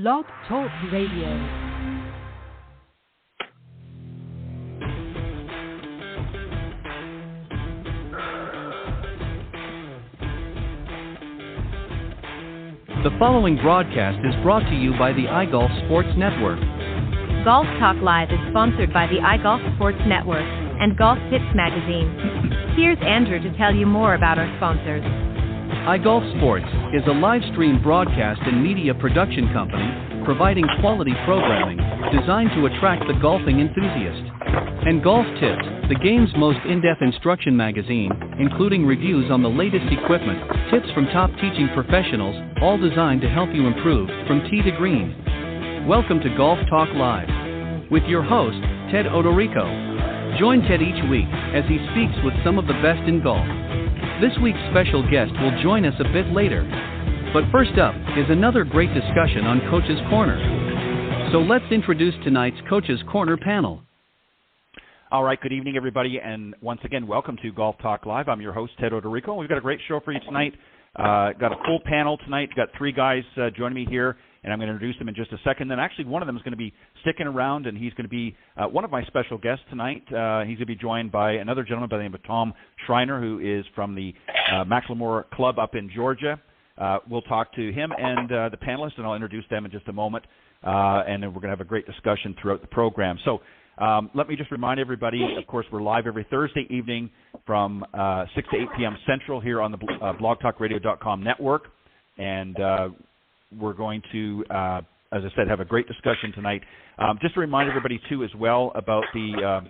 Blog Talk Radio. The following broadcast is brought to you by the iGolf Sports Network. Golf Talk Live is sponsored by the iGolf Sports Network and Golf Tips Magazine. Here's Andrew to tell you more about our sponsors. iGolf Sports is a live stream broadcast and media production company providing quality programming designed to attract the golfing enthusiast. And Golf Tips, the game's most in-depth instruction magazine, including reviews on the latest equipment, tips from top teaching professionals, all designed to help you improve from tee to green. Welcome to Golf Talk Live with your host, Ted Odorico. Join Ted each week as he speaks with some of the best in golf. This week's special guest will join us a bit later. But first up is another great discussion on Coach's Corner. So let's introduce tonight's Coach's Corner panel. All right, good evening, everybody, and once again, welcome to Golf Talk Live. I'm your host, Ted Odorico. We've got a great show for you tonight. Got a full panel tonight. Got three guys joining me here, and I'm going to introduce them in just a second. Then actually one of them is going to be sticking around, and he's going to be one of my special guests tonight. He's going to be joined by another gentleman by the name of Tom Schreiner, who is from the McLemore Club up in Georgia. We'll talk to him and the panelists, and I'll introduce them in just a moment, and then we're going to have a great discussion throughout the program. So let me just remind everybody, of course, we're live every Thursday evening from 6 to 8 p.m. Central here on the blogtalkradio.com network. And we're going to, as I said, have a great discussion tonight. Just to remind everybody, too, as well, about the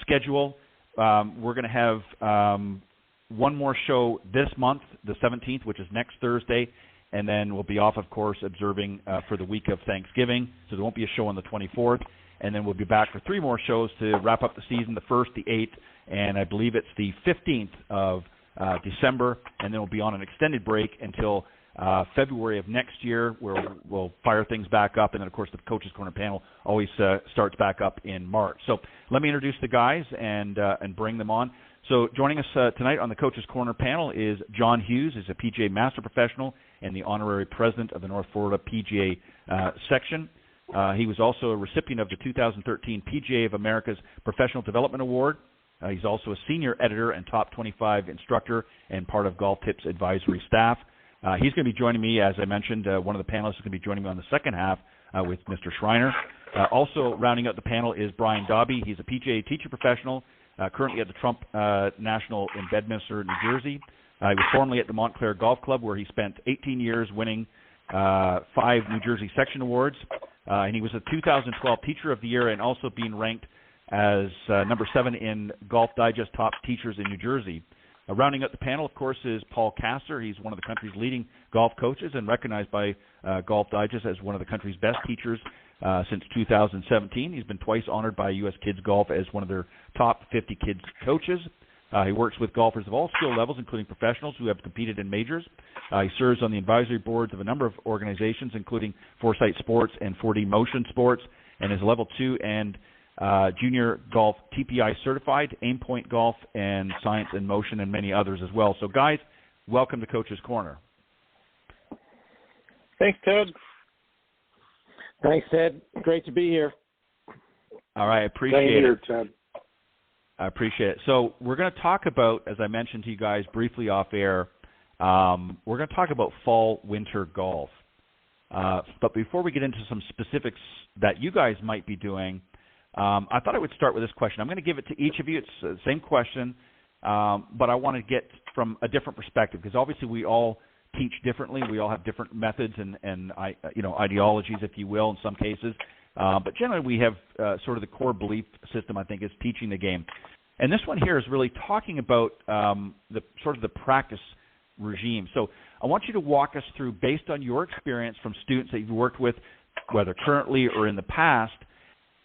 schedule. We're going to have one more show this month, the 17th, which is next Thursday. And then we'll be off, of course, observing for the week of Thanksgiving. So there won't be a show on the 24th. And then we'll be back for three more shows to wrap up the season, the 1st, the 8th, and I believe it's the 15th of December. And then we'll be on an extended break until February of next year, where we'll fire things back up. And then, of course, the Coach's Corner panel always starts back up in March. So let me introduce the guys and bring them on. So joining us tonight on the Coach's Corner panel is John Hughes. He's a PGA Master Professional and the Honorary President of the North Florida PGA section. He was also a recipient of the 2013 PGA of America's Professional Development Award. He's also a senior editor and top 25 instructor and part of Golf Tips advisory staff. He's going to be joining me, as I mentioned. One of the panelists is going to be joining me on the second half with Mr. Schreiner. Also rounding out the panel is Brian Dobby. He's a PGA teacher professional, currently at the Trump National in Bedminster, New Jersey. He was formerly at the Montclair Golf Club, where he spent 18 years winning 5 New Jersey section awards. And he was a 2012 Teacher of the Year and also being ranked as number 7 in Golf Digest Top Teachers in New Jersey. Rounding out the panel, of course, is Paul Castor. He's one of the country's leading golf coaches and recognized by Golf Digest as one of the country's best teachers since 2017. He's been twice honored by U.S. Kids Golf as one of their top 50 kids coaches. He works with golfers of all skill levels, including professionals who have competed in majors. He serves on the advisory boards of a number of organizations, including Foresight Sports and 4D Motion Sports, and is Level 2 and Junior Golf TPI certified, Aimpoint Golf, and Science in Motion, and many others as well. So, guys, welcome to Coach's Corner. Thanks, Ted. Thanks, Ted. Great to be here. All right, I appreciate it. Ted. I appreciate it. So we're going to talk about, as I mentioned to you guys briefly off air, we're going to talk about fall-winter golf. But before we get into some specifics that you guys might be doing, I thought I would start with this question. I'm going to give it to each of you. It's the same question, but I want to get from a different perspective, because obviously we all teach differently. We all have different methods and ideologies, if you will, in some cases. But generally we have sort of the core belief system, I think, is teaching the game. And this one here is really talking about the sort of the practice regime. So I want you to walk us through, based on your experience from students that you've worked with, whether currently or in the past,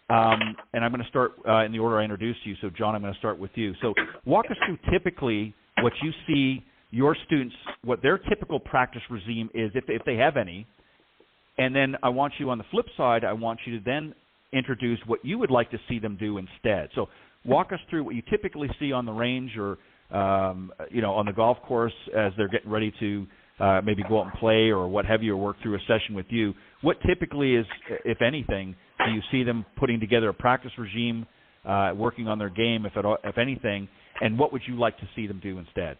and I'm going to start in the order I introduced you. So, John, I'm going to start with you. So walk us through typically what you see your students, what their typical practice regime is, if they have any. And then I want you, on the flip side, I want you to then introduce what you would like to see them do instead. So walk us through what you typically see on the range or, on the golf course as they're getting ready to maybe go out and play or what have you, or work through a session with you, what typically is, if anything, do you see them putting together a practice regime, working on their game, if anything, and what would you like to see them do instead?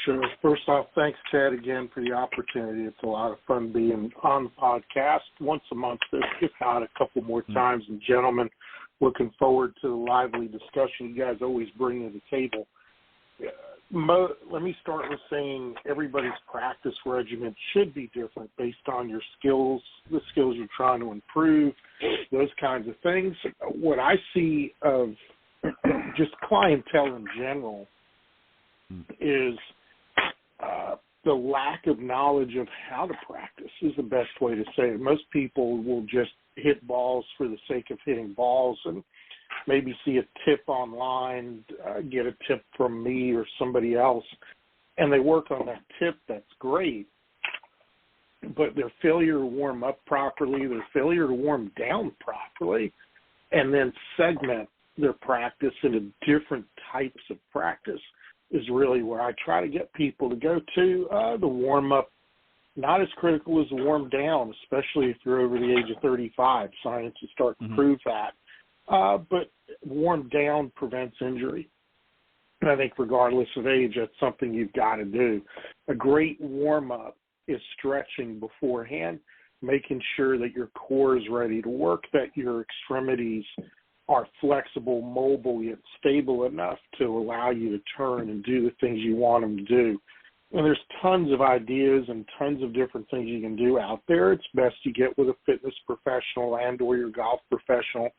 Sure. First off, thanks, Ted, again for the opportunity. It's a lot of fun being on the podcast once a month. If not a couple more times. And gentlemen, looking forward to the lively discussion you guys always bring to the table. Let me start with saying everybody's practice regimen should be different based on your skills, the skills you're trying to improve, those kinds of things. What I see of just clientele in general is the lack of knowledge of how to practice is the best way to say it. Most people will just hit balls for the sake of hitting balls and maybe see a tip online, get a tip from me or somebody else, and they work on that tip. That's great. But their failure to warm up properly, their failure to warm down properly, and then segment their practice into different types of practice is really where I try to get people to go to. The warm-up, not as critical as the warm down, especially if you're over the age of 35. Science is starting to prove that. But warm down prevents injury. And I think regardless of age, that's something you've got to do. A great warm-up is stretching beforehand, making sure that your core is ready to work, that your extremities are flexible, mobile, yet stable enough to allow you to turn and do the things you want them to do. And there's tons of ideas and tons of different things you can do out there. It's best you get with a fitness professional and or your golf professional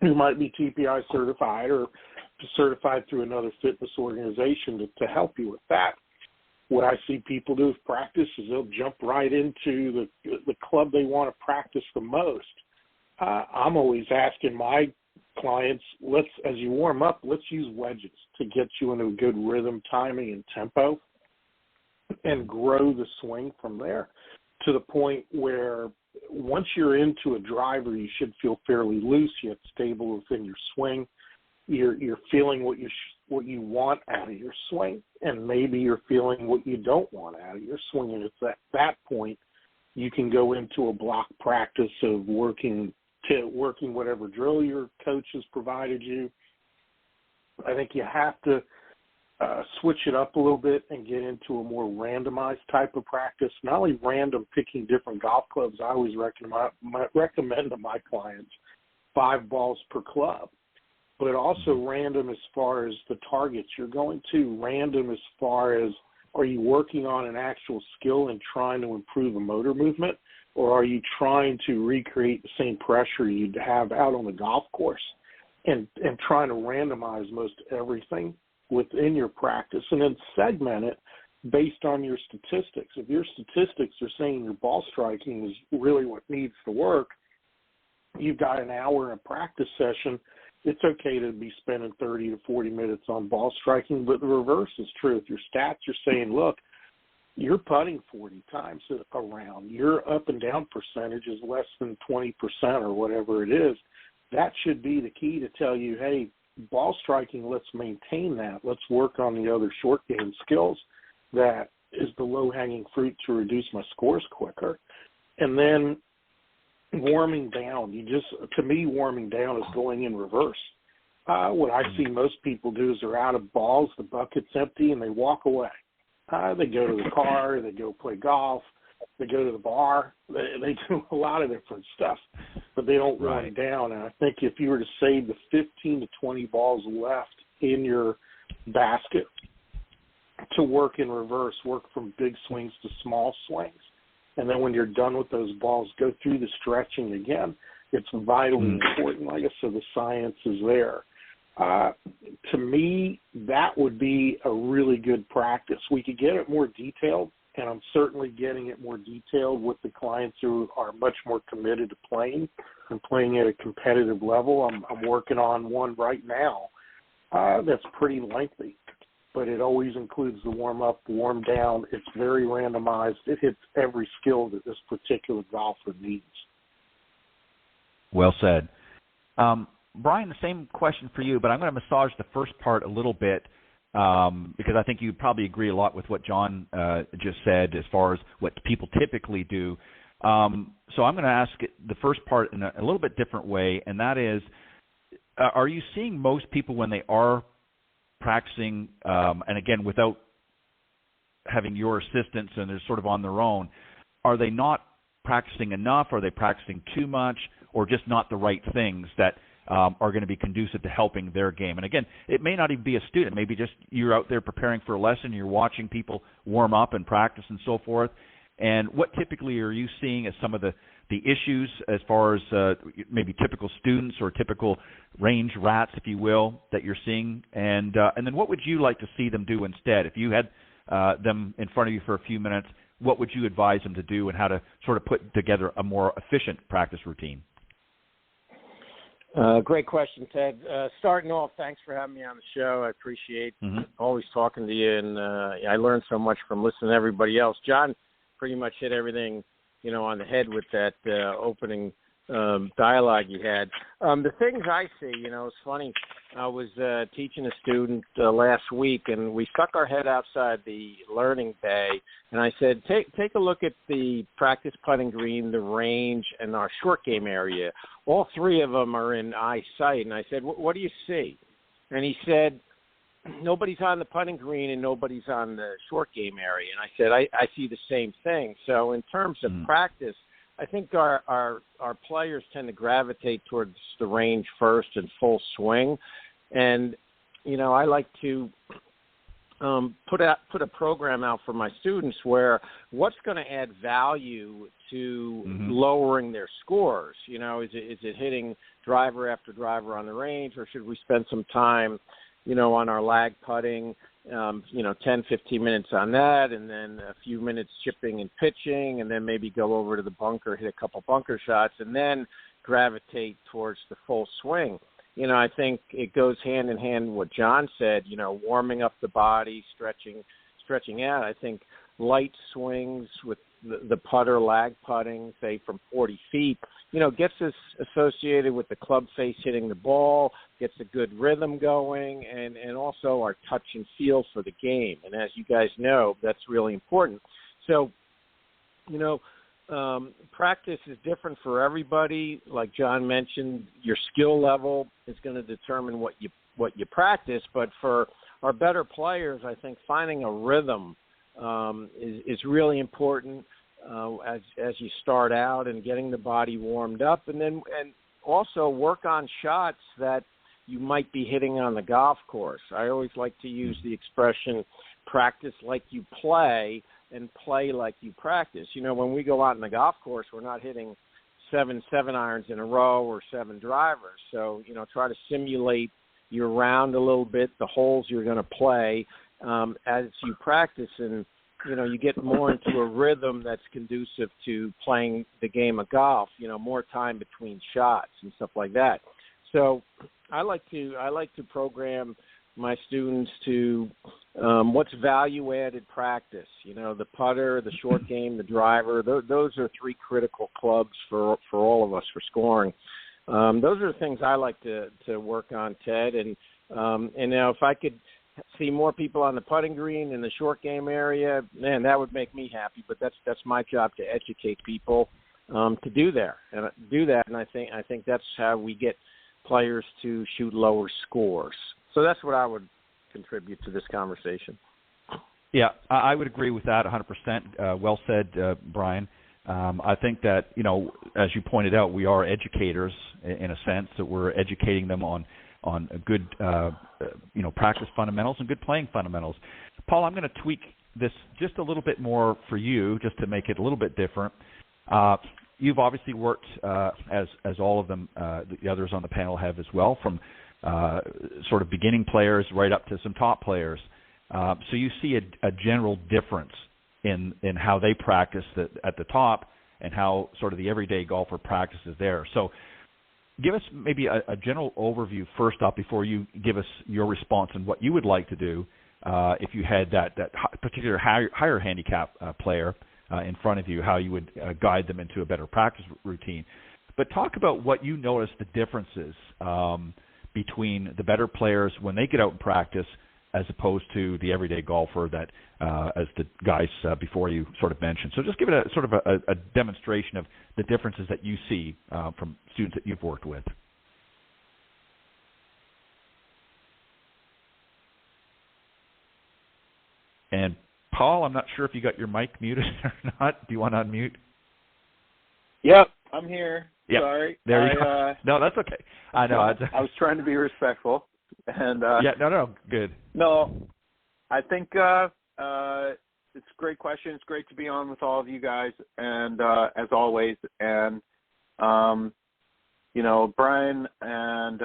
who might be TPI certified or certified through another fitness organization to help you with that. What I see people do with practice is they'll jump right into the club they want to practice the most. I'm always asking my clients, as you warm up, let's use wedges to get you into a good rhythm, timing, and tempo and grow the swing from there to the point where once you're into a driver, you should feel fairly loose, yet stable within your swing. You're feeling what you want out of your swing, and maybe you're feeling what you don't want out of your swing. And it's at that point you can go into a block practice of working whatever drill your coach has provided you. I think you have to switch it up a little bit and get into a more randomized type of practice. Not only random picking different golf clubs, I always recommend to my clients 5 balls per club, but also random as far as the targets you're going to, random as far as are you working on an actual skill and trying to improve a motor movement, or are you trying to recreate the same pressure you'd have out on the golf course and trying to randomize most everything within your practice and then segment it based on your statistics. If your statistics are saying your ball striking is really what needs to work, you've got an hour in a practice session, it's okay to be spending 30 to 40 minutes on ball striking, but the reverse is true. If your stats are saying, look, you're putting 40 times around, your up and down percentage is less than 20% or whatever it is, that should be the key to tell you, hey, ball striking, let's maintain that. Let's work on the other short game skills. That is the low-hanging fruit to reduce my scores quicker. And then warming down. To me, warming down is going in reverse. What I see most people do is they're out of balls, the bucket's empty, and they walk away. They go to the car, they go play golf, they go to the bar. They do a lot of different stuff, but they don't warm down. And I think if you were to save the 15 to 20 balls left in your basket to work in reverse, work from big swings to small swings, and then when you're done with those balls, go through the stretching again, it's vitally important. Like I said, the science is there. To me, that would be a really good practice. We could get it more detailed, and I'm certainly getting it more detailed with the clients who are much more committed to playing and playing at a competitive level. I'm working on one right now that's pretty lengthy, but it always includes the warm-up, the warm-down. It's very randomized. It hits every skill that this particular golfer needs. Well said. Brian, the same question for you, but I'm going to massage the first part a little bit. because I think you probably agree a lot with what John just said as far as what people typically do. So I'm going to ask the first part in a little bit different way, and that is, are you seeing most people when they are practicing, and again, without having your assistance and they're sort of on their own, are they not practicing enough? Are they practicing too much, or just not the right things that are going to be conducive to helping their game? And again, it may not even be a student. Maybe just you're out there preparing for a lesson, you're watching people warm up and practice and so forth. And what typically are you seeing as some of the issues as far as maybe typical students or typical range rats, if you will, that you're seeing? And then what would you like to see them do instead? If you had them in front of you for a few minutes, what would you advise them to do and how to sort of put together a more efficient practice routine? Great question, Ted. Starting off, thanks for having me on the show. I appreciate always talking to you, and I learned so much from listening to everybody else. John pretty much hit everything, on the head with that opening dialogue you had. The things I see, it's funny. I was teaching a student last week, and we stuck our head outside the learning bay, and I said, take a look at the practice putting green, the range, and our short game area. All three of them are in eyesight, and I said, what do you see? And he said, nobody's on the putting green and nobody's on the short game area. And I said, I see the same thing. So in terms of practice, I think our players tend to gravitate towards the range first and full swing. And, I like to put a program out for my students where what's going to add value to lowering their scores. Is it hitting driver after driver on the range, or should we spend some time, on our lag putting, 10, 15 minutes on that, and then a few minutes chipping and pitching, and then maybe go over to the bunker, hit a couple bunker shots, and then gravitate towards the full swing. I think it goes hand in hand with what John said, warming up the body, stretching out. I think light swings with the putter, lag putting, say from 40 feet, gets us associated with the club face hitting the ball, gets a good rhythm going, and also our touch and feel for the game. And as you guys know, that's really important. So, practice is different for everybody. Like John mentioned, your skill level is going to determine what you practice. But for our better players, I think finding a rhythm is really important as you start out, and getting the body warmed up, and also work on shots that you might be hitting on the golf course. I always like to use the expression practice like you play and play like you practice. When we go out in the golf course, we're not hitting 7 irons in a row or 7 drivers. So, try to simulate your round a little bit, the holes you're going to play as you practice, and you get more into a rhythm that's conducive to playing the game of golf, more time between shots and stuff like that. So I like to program my students to what's value-added practice. The putter, the short game, the driver, those are 3 critical clubs for all of us for scoring. Those are the things I like to work on, Ted. And now if I could see more people on the putting green in the short game area, man, that would make me happy. But that's my job, to educate people to do that. And I think that's how we get players to shoot lower scores. So that's what I would contribute to this conversation. Yeah, I would agree with that 100%. Well said, Brian. I think that, as you pointed out, we are educators in a sense, that we're educating them on good, practice fundamentals and good playing fundamentals. Paul, I'm going to tweak this just a little bit more for you, just to make it a little bit different. You've obviously worked, as all of them, the others on the panel have as well, from sort of beginning players right up to some top players. So you see a general difference in how they practice at the top and how sort of the everyday golfer practices there. So give us maybe a general overview first up before you give us your response on what you would like to do if you had that particular higher handicap player in front of you, how you would guide them into a better practice routine. But talk about what you notice the differences between the better players when they get out and practice as opposed to the everyday golfer that, as the guys before you sort of mentioned. So just give it a sort of a demonstration of the differences that you see from students that you've worked with. And Paul, I'm not sure if you got your mic muted or not. Do you want to unmute? Yep, I'm here. Yep. Sorry. There you go. No, that's okay. I know. I was trying to be respectful. And no, good. No, I think it's a great question. It's great to be on with all of you guys, and as always. And Brian and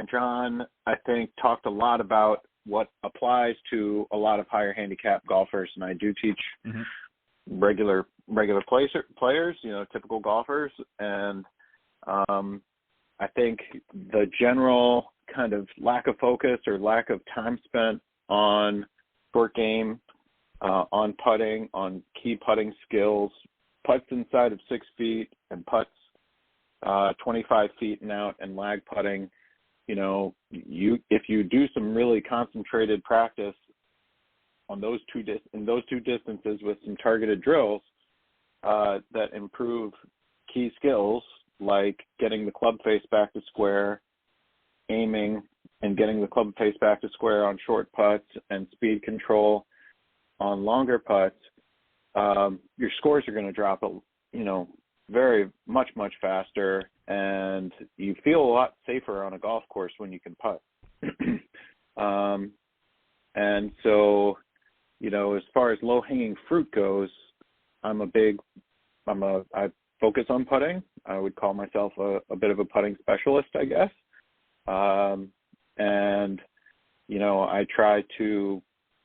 John, I think, talked a lot about what applies to a lot of higher handicap golfers, and I do teach regular players, typical golfers, and I think the general kind of lack of focus or lack of time spent on short game, on putting, on key putting skills, putts inside of 6 feet and putts 25 feet and out, and lag putting. If you do some really concentrated practice on those two distances with some targeted drills that improve key skills like getting the club face back to square, aiming, and getting the club face back to square on short putts, and speed control on longer putts, your scores are going to drop, very much faster, and you feel a lot safer on a golf course when you can putt. And so, as far as low-hanging fruit goes, I focus on putting. I would call myself a bit of a putting specialist, I guess. And, I try to,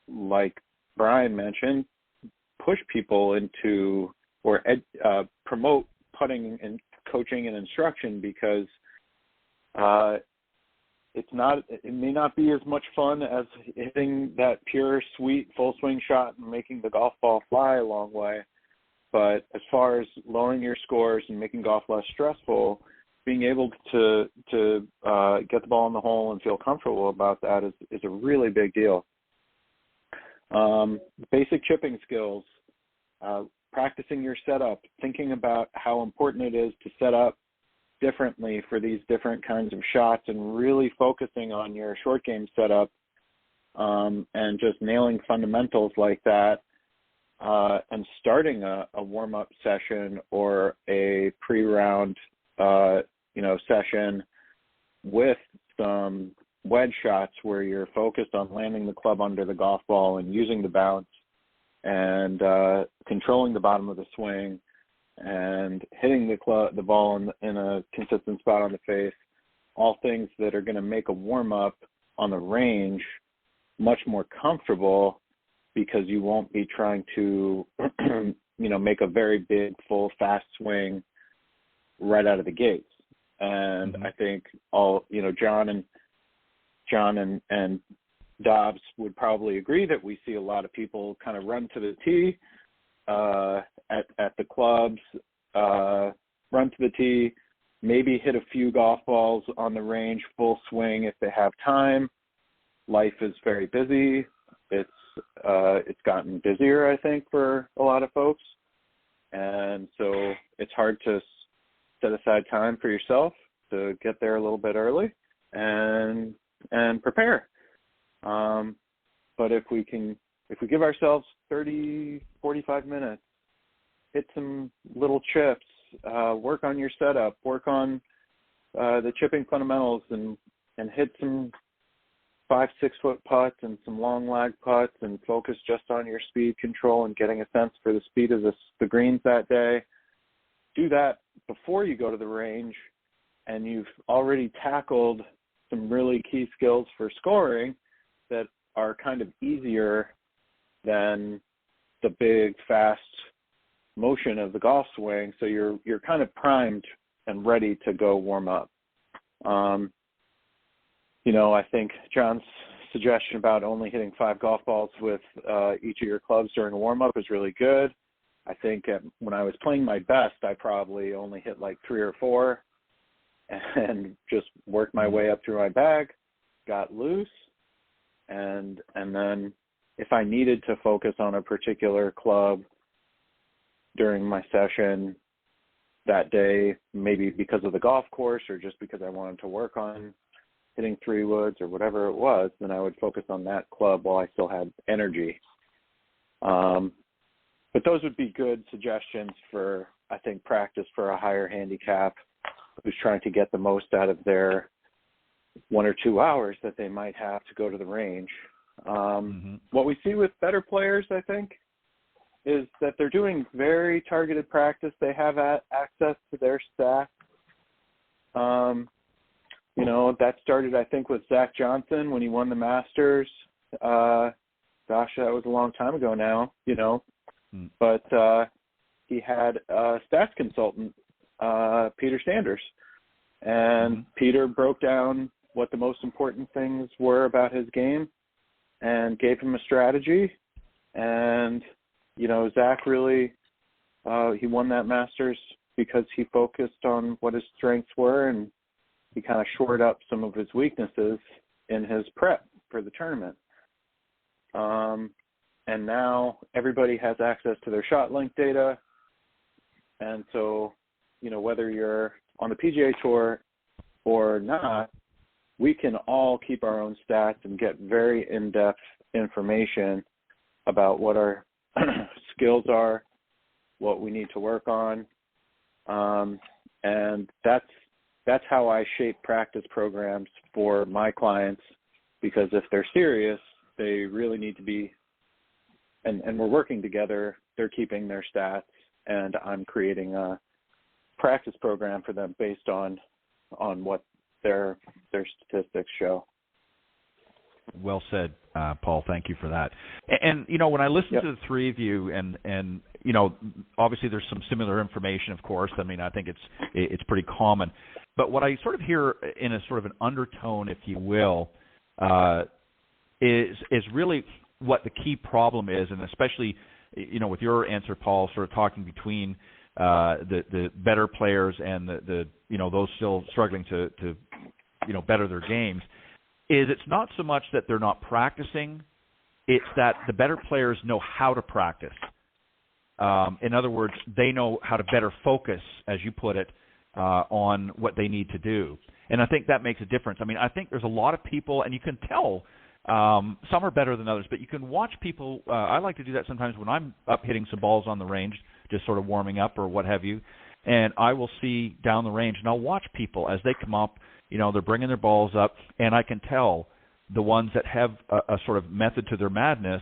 like Brian mentioned, push people into or promote putting and coaching and instruction, because it may not be as much fun as hitting that pure, sweet, full swing shot and making the golf ball fly a long way. But as far as lowering your scores and making golf less stressful, being able to get the ball in the hole and feel comfortable about that is a really big deal. Basic chipping skills, practicing your setup, thinking about how important it is to set up differently for these different kinds of shots, and really focusing on your short game setup, and just nailing fundamentals like that, and starting a warm-up session or a pre-round session with some wedge shots where you're focused on landing the club under the golf ball and using the bounce and controlling the bottom of the swing and hitting the ball in a consistent spot on the face, all things that are going to make a warm-up on the range much more comfortable, because you won't be trying to, make a very big, full, fast swing right out of the gates. And I think John and Dobbs would probably agree that we see a lot of people kind of run to the tee at the clubs, run to the tee, maybe hit a few golf balls on the range full swing if they have time. Life is very busy. It's gotten busier, I think, for a lot of folks. And so it's hard to set aside time for yourself to get there a little bit early and prepare. But if we give ourselves 30, 45 minutes, hit some little chips, work on your setup, work on the chipping fundamentals, and hit some 5-6 foot putts and some long lag putts, and focus just on your speed control and getting a sense for the speed of the greens that day. Do that before you go to the range, and you've already tackled some really key skills for scoring that are kind of easier than the big, fast motion of the golf swing. So you're kind of primed and ready to go warm up. I think John's suggestion about only hitting 5 golf balls with each of your clubs during a warm-up is really good. I think when I was playing my best, I probably only hit like 3 or 4 and just worked my way up through my bag, got loose, And then if I needed to focus on a particular club during my session that day, maybe because of the golf course or just because I wanted to work on hitting 3 woods or whatever it was, then I would focus on that club while I still had energy. But those would be good suggestions for, I think, practice for a higher handicap who's trying to get the most out of their 1 or 2 hours that they might have to go to the range. What we see with better players, I think, is that they're doing very targeted practice. They have access to their stats. That started, I think, with Zach Johnson when he won the Masters. Gosh, that was a long time ago now, But he had a stats consultant, Peter Sanders. And Peter broke down what the most important things were about his game and gave him a strategy. And, Zach really, he won that Masters because he focused on what his strengths were, and he kind of shored up some of his weaknesses in his prep for the tournament. And now everybody has access to their shot length data. And so, whether you're on the PGA Tour or not, we can all keep our own stats and get very in-depth information about what our skills are, what we need to work on. And that's how I shape practice programs for my clients, because if they're serious, they really need to be, and we're working together, they're keeping their stats, and I'm creating a practice program for them based on what their statistics show. Well said, Paul. Thank you for that. And when I listen to the three of you, and obviously there's some similar information, of course. I mean, I think it's pretty common. But what I sort of hear in a sort of an undertone, if you will, is really what the key problem is, and especially with your answer, Paul, sort of talking between the better players and the those still struggling to better their games. It's not so much that they're not practicing, it's that the better players know how to practice. In other words, they know how to better focus, as you put it, on what they need to do. And I think that makes a difference. I mean, I think there's a lot of people, and you can tell some are better than others, but you can watch people. I like to do that sometimes when I'm up hitting some balls on the range, just sort of warming up or what have you, and I will see down the range, and I'll watch people as they come up. They're bringing their balls up, and I can tell the ones that have a sort of method to their madness,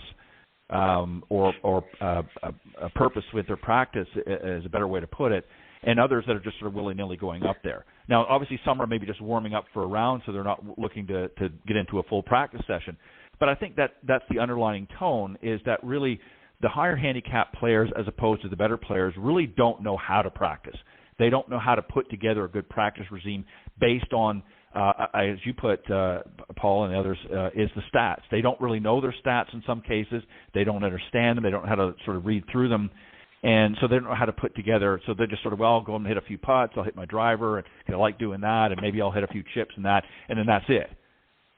or a purpose with their practice is a better way to put it, and others that are just sort of willy-nilly going up there. Now, obviously, some are maybe just warming up for a round, so they're not looking to get into a full practice session. But I think that's the underlying tone, is that really the higher handicap players, as opposed to the better players, really don't know how to practice. They don't know how to put together a good practice regime based on, as you put, Paul and others, is the stats. They don't really know their stats in some cases. They don't understand them. They don't know how to sort of read through them. And so they don't know how to put together. So they're just sort of, I'll go and hit a few putts. I'll hit my driver, and I like doing that, and maybe I'll hit a few chips and that, and then that's it.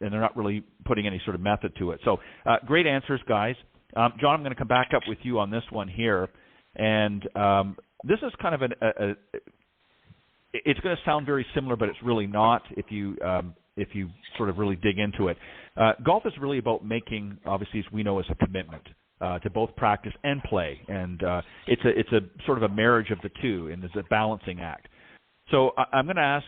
And they're not really putting any sort of method to it. So great answers, guys. John, I'm going to come back up with you on this one here. And this is kind of it's going to sound very similar, but it's really not if you sort of really dig into it. Golf is really about making, obviously, as we know, is a commitment to both practice and play, and it's a sort of a marriage of the two, and it's a balancing act. So I'm going to ask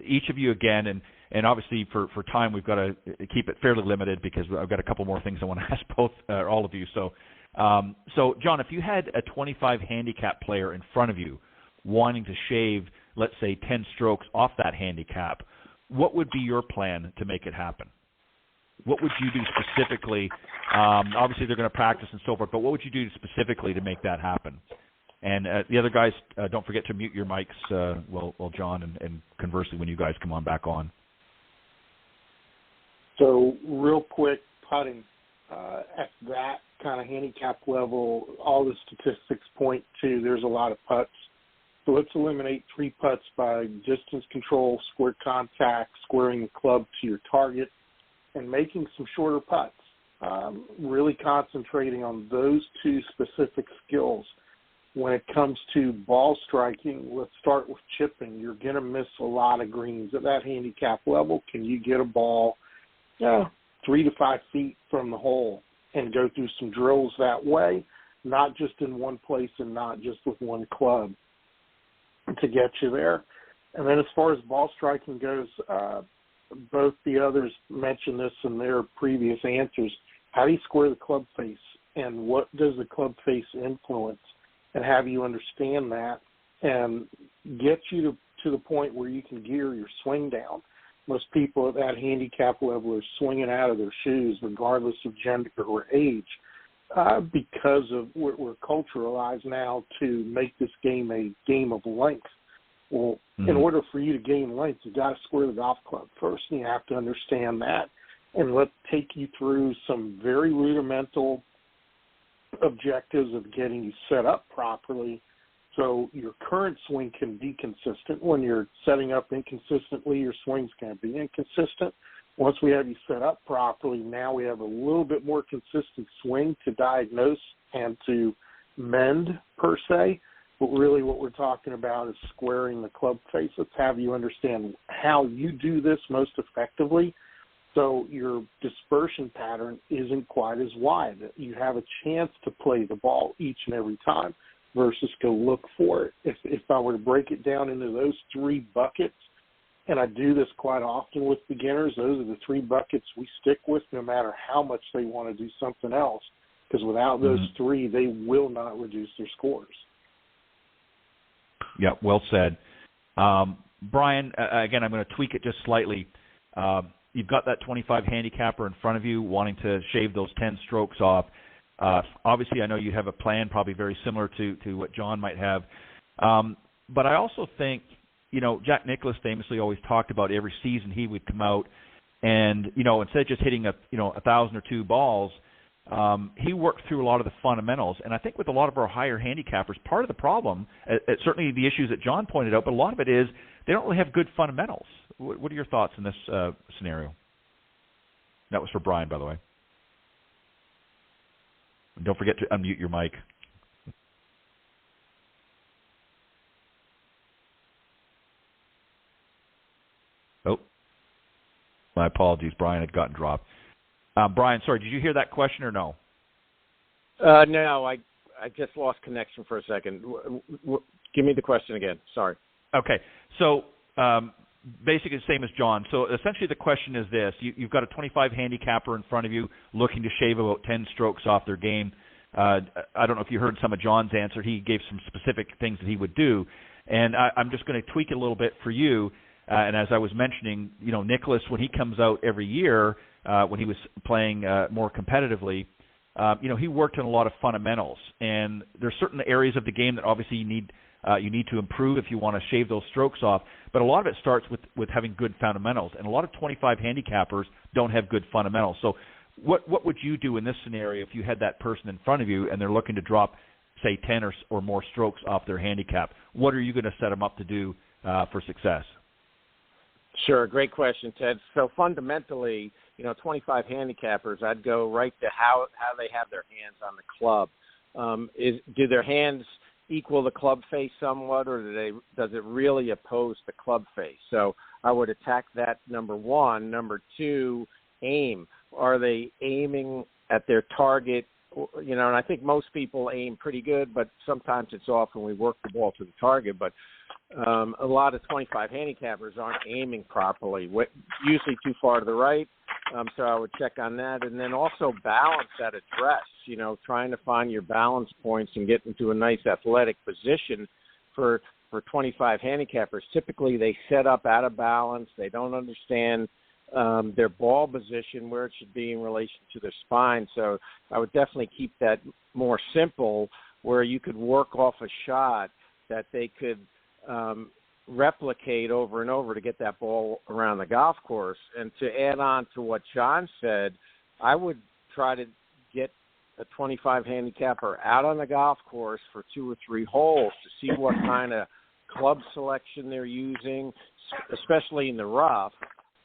each of you again, and obviously for time we've got to keep it fairly limited because I've got a couple more things I want to ask all of you. So John, if you had a 25 handicap player in front of you wanting to shave, let's say, 10 strokes off that handicap, what would be your plan to make it happen? What would you do specifically? Obviously, they're going to practice and so forth, but what would you do specifically to make that happen? And the other guys, don't forget to mute your mics, while John, and conversely, when you guys come on back on. So real quick, putting at that kind of handicap level, all the statistics point to there's a lot of putts. So let's eliminate 3 putts by distance control, square contact, squaring the club to your target, and making some shorter putts. Really concentrating on those two specific skills. When it comes to ball striking, let's start with chipping. You're going to miss a lot of greens at that handicap level. Can you get a ball 3 to 5 feet from the hole and go through some drills that way, not just in one place and not just with one club to get you there? And then as far as ball striking goes, both the others mentioned this in their previous answers. How do you square the club face, and what does the club face influence? And have you understand that and get you to the point where you can gear your swing down. Most people at that handicap level are swinging out of their shoes regardless of gender or age because of we're culturalized now to make this game a game of length. Well, in order for you to gain length, you've got to square the golf club first, and you have to understand that. And let's take you through some very rudimental objectives of getting you set up properly so your current swing can be consistent. When you're setting up inconsistently, your swing's going to be inconsistent. Once we have you set up properly, now we have a little bit more consistent swing to diagnose and to mend, per se. But really what we're talking about is squaring the club face. Let's have you understand how you do this most effectively so your dispersion pattern isn't quite as wide. You have a chance to play the ball each and every time versus go look for it. If I were to break it down into those 3 buckets, and I do this quite often with beginners, those are the 3 buckets we stick with no matter how much they want to do something else, because without those 3, they will not reduce their scores. Yeah, well said. Brian, again, I'm going to tweak it just slightly. You've got that 25 handicapper in front of you wanting to shave those 10 strokes off. Obviously, I know you have a plan probably very similar to what John might have. But I also think, Jack Nicklaus famously always talked about every season he would come out and, instead of just hitting 1,000 or 2 balls, he worked through a lot of the fundamentals. And I think with a lot of our higher handicappers, part of the problem, certainly the issues that John pointed out, but a lot of it is they don't really have good fundamentals. What are your thoughts in this scenario? That was for Brian, by the way. Don't forget to unmute your mic. Oh, my apologies. Brian had gotten dropped. Brian, sorry, did you hear that question or no? No, I just lost connection for a second. Give me the question again. Sorry. Okay. So basically the same as John. So essentially the question is this. You've got a 25 handicapper in front of you looking to shave about 10 strokes off their game. I don't know if you heard some of John's answer. He gave some specific things that he would do. And I'm just going to tweak it a little bit for you. And as I was mentioning, Nicklaus, when he comes out every year, when he was playing more competitively, he worked on a lot of fundamentals. And there's certain areas of the game that obviously you need to improve if you want to shave those strokes off. But a lot of it starts with having good fundamentals. And a lot of 25 handicappers don't have good fundamentals. So what would you do in this scenario if you had that person in front of you and they're looking to drop, say, 10 or more strokes off their handicap? What are you going to set them up to do for success? Sure. Great question, Ted. So fundamentally, 25 handicappers, I'd go right to how they have their hands on the club. Do their hands equal the club face somewhat, or does it really oppose the club face? So I would attack that, number 1. Number 2, aim. Are they aiming at their target? And I think most people aim pretty good, but sometimes it's off when we work the ball to the target. But a lot of 25 handicappers aren't aiming properly, usually too far to the right. So I would check on that. And then also balance at address, trying to find your balance points and get into a nice athletic position for 25 handicappers. Typically they set up out of balance. They don't understand their ball position, where it should be in relation to their spine. So I would definitely keep that more simple, where you could work off a shot that they could replicate over and over to get that ball around the golf course. And to add on to what John said, I would try to get a 25 handicapper out on the golf course for 2 or 3 holes to see what kind of club selection they're using, especially in the rough,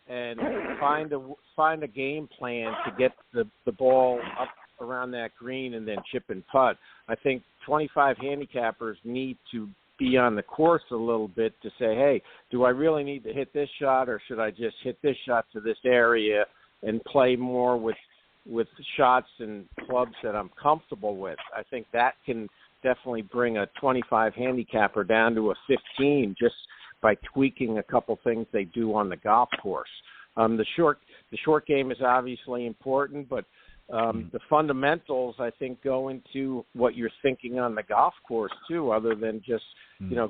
and find a game plan to get the ball up around that green and then chip and putt. I think 25 handicappers need to be on the course a little bit to say, hey, do I really need to hit this shot, or should I just hit this shot to this area and play more with shots and clubs that I'm comfortable with? I think that can definitely bring a 25 handicapper down to a 15 just by tweaking a couple things they do on the golf course. The short game is obviously important, but the fundamentals, I think, go into what you're thinking on the golf course too, other than just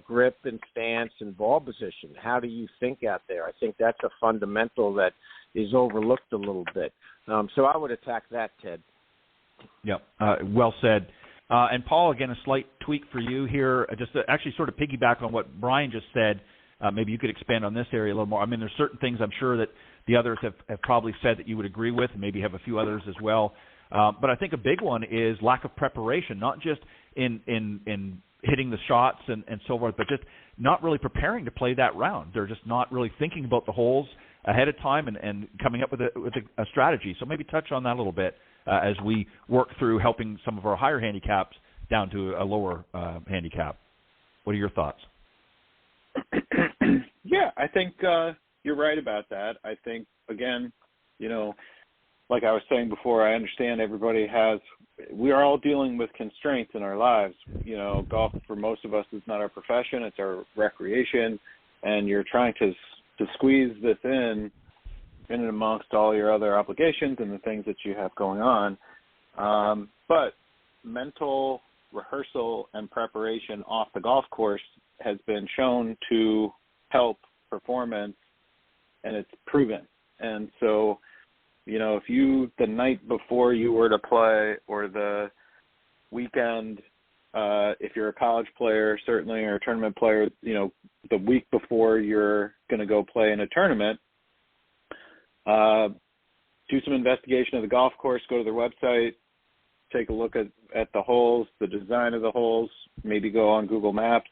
grip and stance and ball position. How do you think out there? I think that's a fundamental that is overlooked a little bit. So I would attack that, Ted. Yep, well said. And Paul, again, a slight tweak for you here, just to actually sort of piggyback on what Brian just said. Maybe you could expand on this area a little more. I mean, there's certain things I'm sure that the others have probably said that you would agree with, and maybe have a few others as well. But I think a big one is lack of preparation, not just in hitting the shots and so forth, but just not really preparing to play that round. They're just not really thinking about the holes ahead of time and coming up with a strategy. So maybe touch on that a little bit as we work through helping some of our higher handicaps down to a lower handicap. What are your thoughts? Yeah, I think you're right about that. I think, again, like I was saying before, I understand we are all dealing with constraints in our lives. Golf for most of us is not our profession, it's our recreation, and you're trying to squeeze this in and amongst all your other obligations and the things that you have going on. But mental rehearsal and preparation off the golf course has been shown to help performance, and it's proven. And so, if the night before you were to play, or the weekend, if you're a college player, certainly, or a tournament player, the week before you're going to go play in a tournament, do some investigation of the golf course, go to their website, take a look at the holes, the design of the holes, maybe go on Google Maps,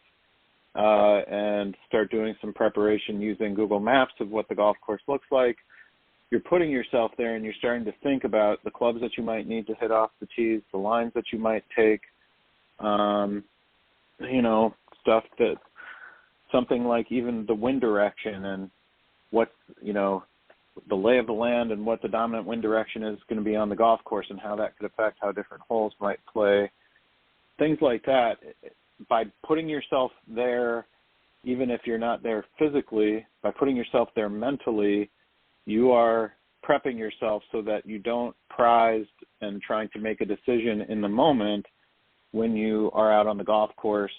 and start doing some preparation using Google Maps of what the golf course looks like. You're putting yourself there, and you're starting to think about the clubs that you might need to hit off the tees, the lines that you might take, stuff that, something like even the wind direction and what, the lay of the land and what the dominant wind direction is going to be on the golf course and how that could affect how different holes might play. Things like that. By putting yourself there, even if you're not there physically, by putting yourself there mentally, you are prepping yourself so that you don't prize and trying to make a decision in the moment when you are out on the golf course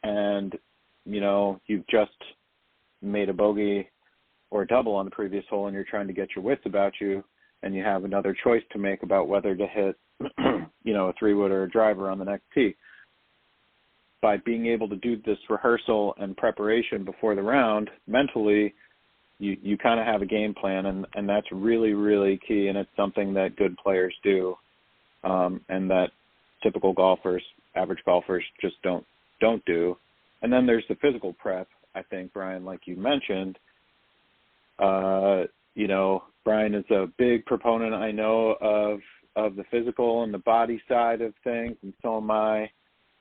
and, you've just made a bogey or a double on the previous hole and you're trying to get your wits about you and you have another choice to make about whether to hit, a 3-wood or a driver on the next tee. By being able to do this rehearsal and preparation before the round mentally, you kind of have a game plan, and that's really, really key, and it's something that good players do, and that typical golfers, average golfers, just don't do. And then there's the physical prep, I think, Brian, like you mentioned. Brian is a big proponent, I know, of the physical and the body side of things, and so am I.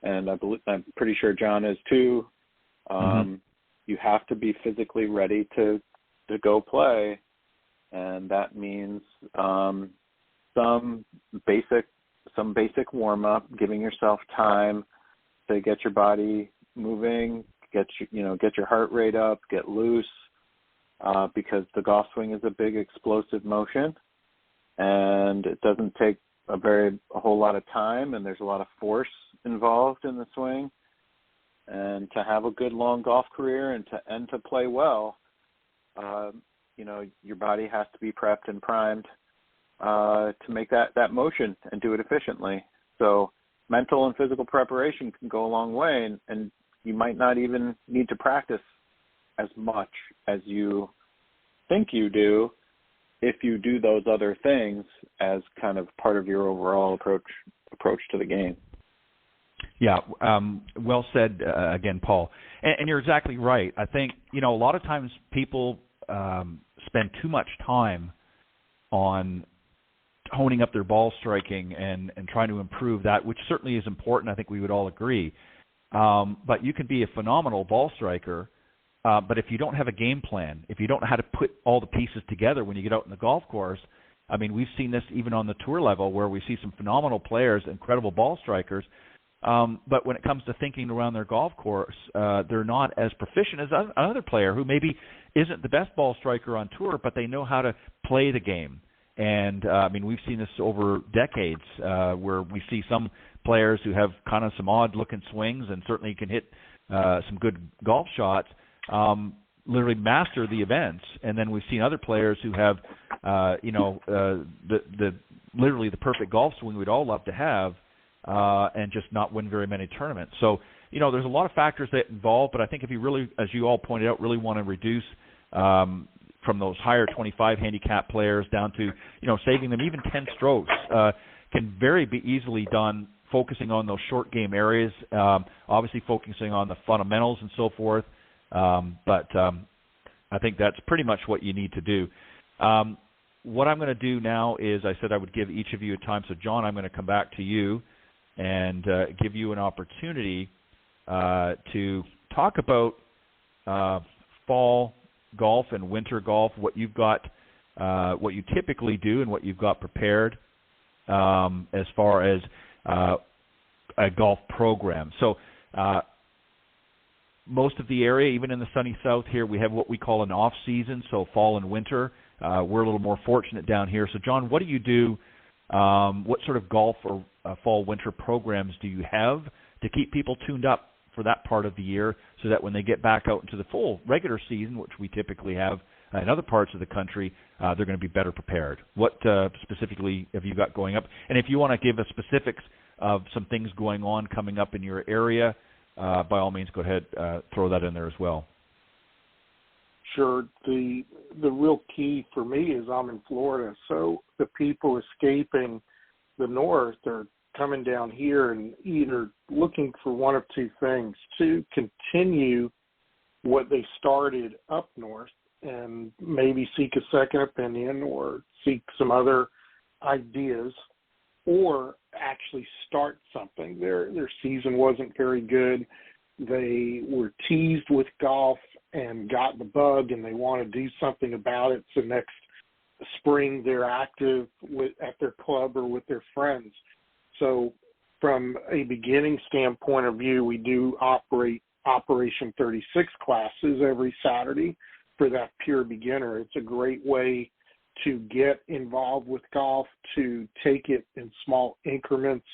And I'm pretty sure John is too. You have to be physically ready to go play, and that means some basic warm up, giving yourself time to get your body moving, get your heart rate up, get loose, because the golf swing is a big explosive motion, and it doesn't take a whole lot of time, and there's a lot of force involved in the swing. And to have a good long golf career and to play well, your body has to be prepped and primed to make that motion and do it efficiently. So mental and physical preparation can go a long way, and you might not even need to practice as much as you think you do if you do those other things as kind of part of your overall approach to the game. Yeah, well said again, Paul. And you're exactly right. I think, a lot of times people spend too much time on honing up their ball striking and trying to improve that, which certainly is important. I think we would all agree. But you can be a phenomenal ball striker, but if you don't have a game plan, if you don't know how to put all the pieces together when you get out in the golf course, I mean, we've seen this even on the tour level where we see some phenomenal players, incredible ball strikers, but when it comes to thinking around their golf course, they're not as proficient as another player who maybe isn't the best ball striker on tour, but they know how to play the game. And, I mean, we've seen this over decades where we see some players who have kind of some odd-looking swings and certainly can hit some good golf shots, literally master the events. And then we've seen other players who have, literally the perfect golf swing we'd all love to have and just not win very many tournaments. So, there's a lot of factors that involve, but I think if you really, as you all pointed out, really want to reduce from those higher 25 handicap players down to, saving them even 10 strokes can very be easily done focusing on those short game areas, obviously focusing on the fundamentals and so forth. But I think that's pretty much what you need to do. What I'm going to do now is I said I would give each of you a time. So, John, I'm going to come back to you and give you an opportunity to talk about fall golf and winter golf, what you've got, what you typically do and what you've got prepared as far as a golf program. So most of the area, even in the sunny south here, we have what we call an off season, so fall and winter. We're a little more fortunate down here. So, John, what do you do? What sort of golf or fall winter programs do you have to keep people tuned up for that part of the year so that when they get back out into the full regular season, which we typically have in other parts of the country, they're going to be better prepared? What specifically have you got going up? And if you want to give us specifics of some things going on coming up in your area, by all means, go ahead, throw that in there as well. Sure. The real key for me is I'm in Florida, so the people escaping the north are coming down here and either looking for one of two things: to continue what they started up north and maybe seek a second opinion or seek some other ideas, or actually start something. Their season wasn't very good. They were teased with golf and got the bug, and they want to do something about it. So next spring they're active at their club or with their friends. So from a beginning standpoint of view, we do operate Operation 36 classes every Saturday for that pure beginner. It's a great way to get involved with golf, to take it in small increments,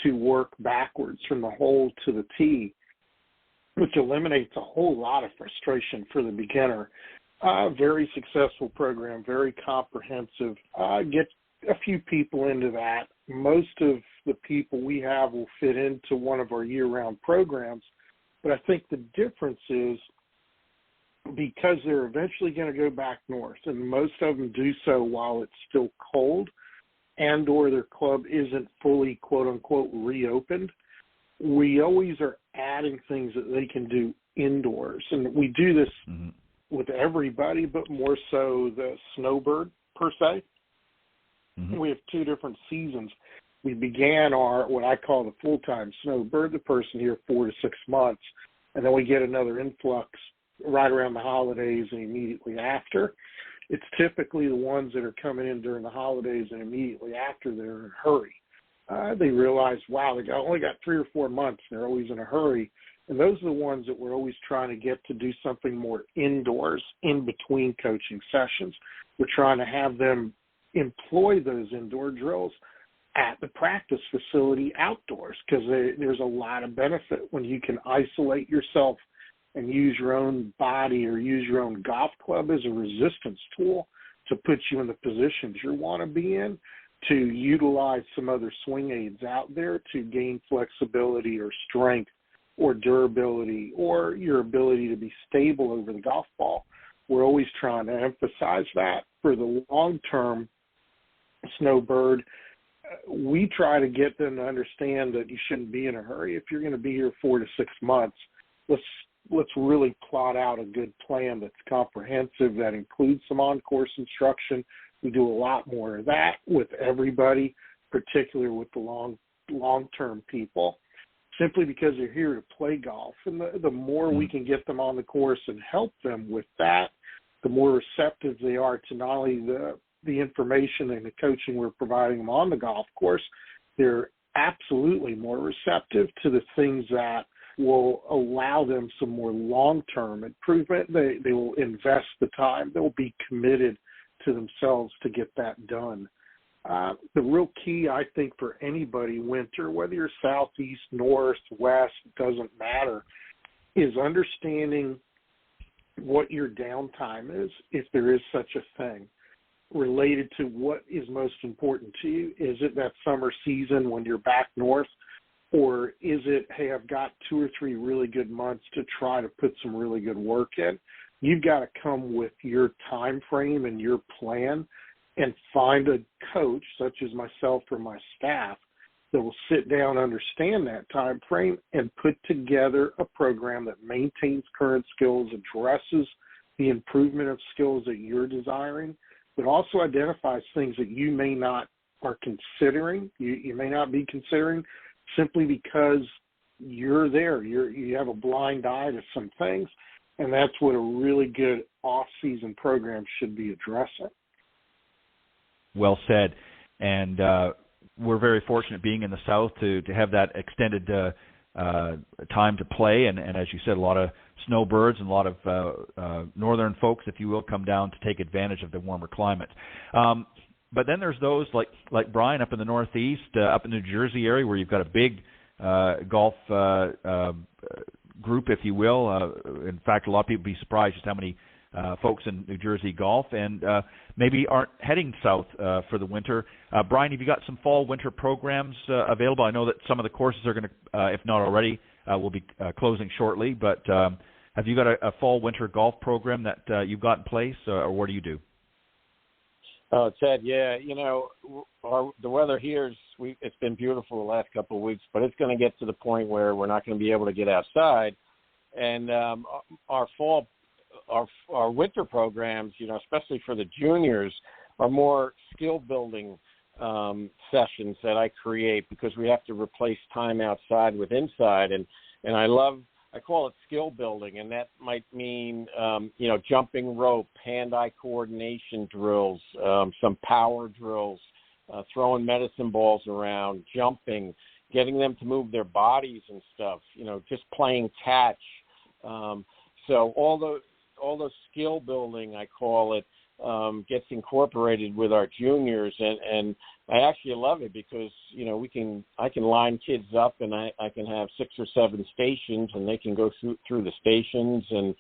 to work backwards from the hole to the tee, which eliminates a whole lot of frustration for the beginner. Very successful program, very comprehensive. Get a few people into that. Most of the people we have will fit into one of our year-round programs, but I think the difference is because they're eventually going to go back north, and most of them do so while it's still cold and or their club isn't fully, quote-unquote, reopened, we always are adding things that they can do indoors. And we do this with everybody, but more so the snowbird, per se. We have two different seasons. We began our, what I call the full-time snowbird, the person here 4 to 6 months, and then we get another influx right around the holidays and immediately after. It's typically the ones that are coming in during the holidays and immediately after they're in a hurry. They realize, wow, they only got 3 or 4 months, and they're always in a hurry. And those are the ones that we're always trying to get to do something more indoors in between coaching sessions. We're trying to have them employ those indoor drills at the practice facility outdoors, because there's a lot of benefit when you can isolate yourself and use your own body or use your own golf club as a resistance tool to put you in the positions you want to be in, to utilize some other swing aids out there to gain flexibility or strength or durability or your ability to be stable over the golf ball. We're always trying to emphasize that. For the long-term snowbird, we try to get them to understand that you shouldn't be in a hurry. If you're going to be here 4 to 6 months, let's let's really plot out a good plan that's comprehensive, that includes some on-course instruction. We do a lot more of that with everybody, particularly with the long-term people, simply because they're here to play golf. And the more we can get them on the course and help them with that, the more receptive they are to not only the information and the coaching we're providing them on the golf course, they're absolutely more receptive to the things that will allow them some more long-term improvement. They will invest the time. They'll be committed to themselves to get that done. The real key, I think, for anybody winter, whether you're southeast, north, west, doesn't matter, is understanding what your downtime is, if there is such a thing, related to what is most important to you. Is it that summer season when you're back north? Or is it, hey, I've got 2 or 3 really good months to try to put some really good work in? You've got to come with your time frame and your plan and find a coach, such as myself or my staff, that will sit down, understand that time frame, and put together a program that maintains current skills, addresses the improvement of skills that you're desiring, but also identifies things that you may not are considering, you may not be considering, simply because you're there. You have a blind eye to some things, and that's what a really good off-season program should be addressing. Well said. And we're very fortunate being in the South to have that extended time to play. And as you said, a lot of snowbirds and a lot of northern folks, if you will, come down to take advantage of the warmer climate. But then there's those like Brian up in the Northeast, up in the New Jersey area, where you've got a big golf group, if you will. In fact, a lot of people would be surprised just how many folks in New Jersey golf and maybe aren't heading south for the winter. Brian, have you got some fall-winter programs available? I know that some of the courses are going to, if not already, will be closing shortly. But have you got a fall-winter golf program that you've got in place, or what do you do? Oh, Ted, yeah, the weather here it's been beautiful the last couple of weeks, but it's going to get to the point where we're not going to be able to get outside. And our winter programs, especially for the juniors, are more skill building sessions that I create, because we have to replace time outside with inside, and I call it skill building, and that might mean, jumping rope, hand-eye coordination drills, some power drills, throwing medicine balls around, jumping, getting them to move their bodies and stuff, just playing catch. So all those skill building, I call it, gets incorporated with our juniors, and I actually love it because I can line kids up, and I can have 6 or 7 stations, and they can go through the stations, and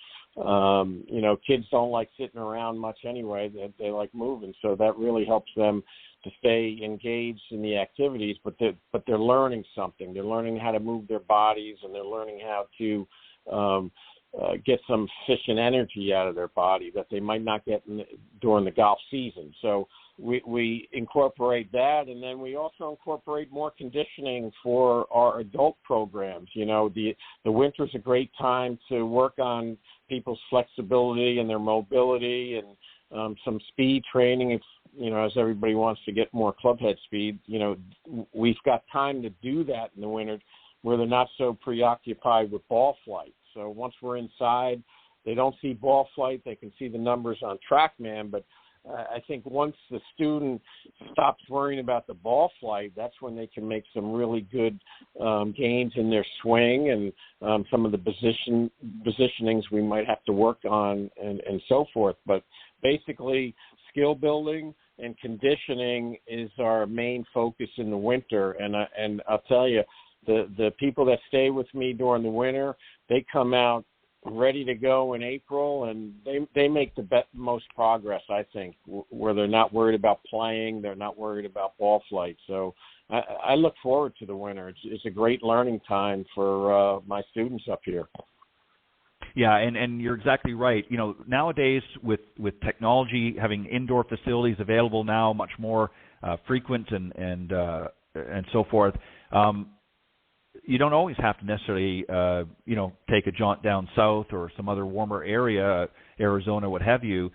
kids don't like sitting around much anyway. They like moving, so that really helps them to stay engaged in the activities. But they're learning something. They're learning how to move their bodies, and they're learning how to get some efficient energy out of their body that they might not get during the golf season. So we incorporate that, and then we also incorporate more conditioning for our adult programs. The winter's a great time to work on people's flexibility and their mobility, and some speed training. If as everybody wants to get more clubhead speed, we've got time to do that in the winter, where they're not so preoccupied with ball flight. So once we're inside, they don't see ball flight. They can see the numbers on TrackMan. But I think once the student stops worrying about the ball flight, that's when they can make some really good gains in their swing, and some of the positionings we might have to work on, and so forth. But basically, skill building and conditioning is our main focus in the winter. And I'll tell you, the people that stay with me during the winter, they come out ready to go in April, and they make the most progress, I think, where they're not worried about playing, they're not worried about ball flight. So I look forward to the winter. It's a great learning time for my students up here. Yeah, and you're exactly right. Nowadays with technology, having indoor facilities available now, much more frequent and so forth, you don't always have to necessarily, take a jaunt down south or some other warmer area, Arizona, what have you.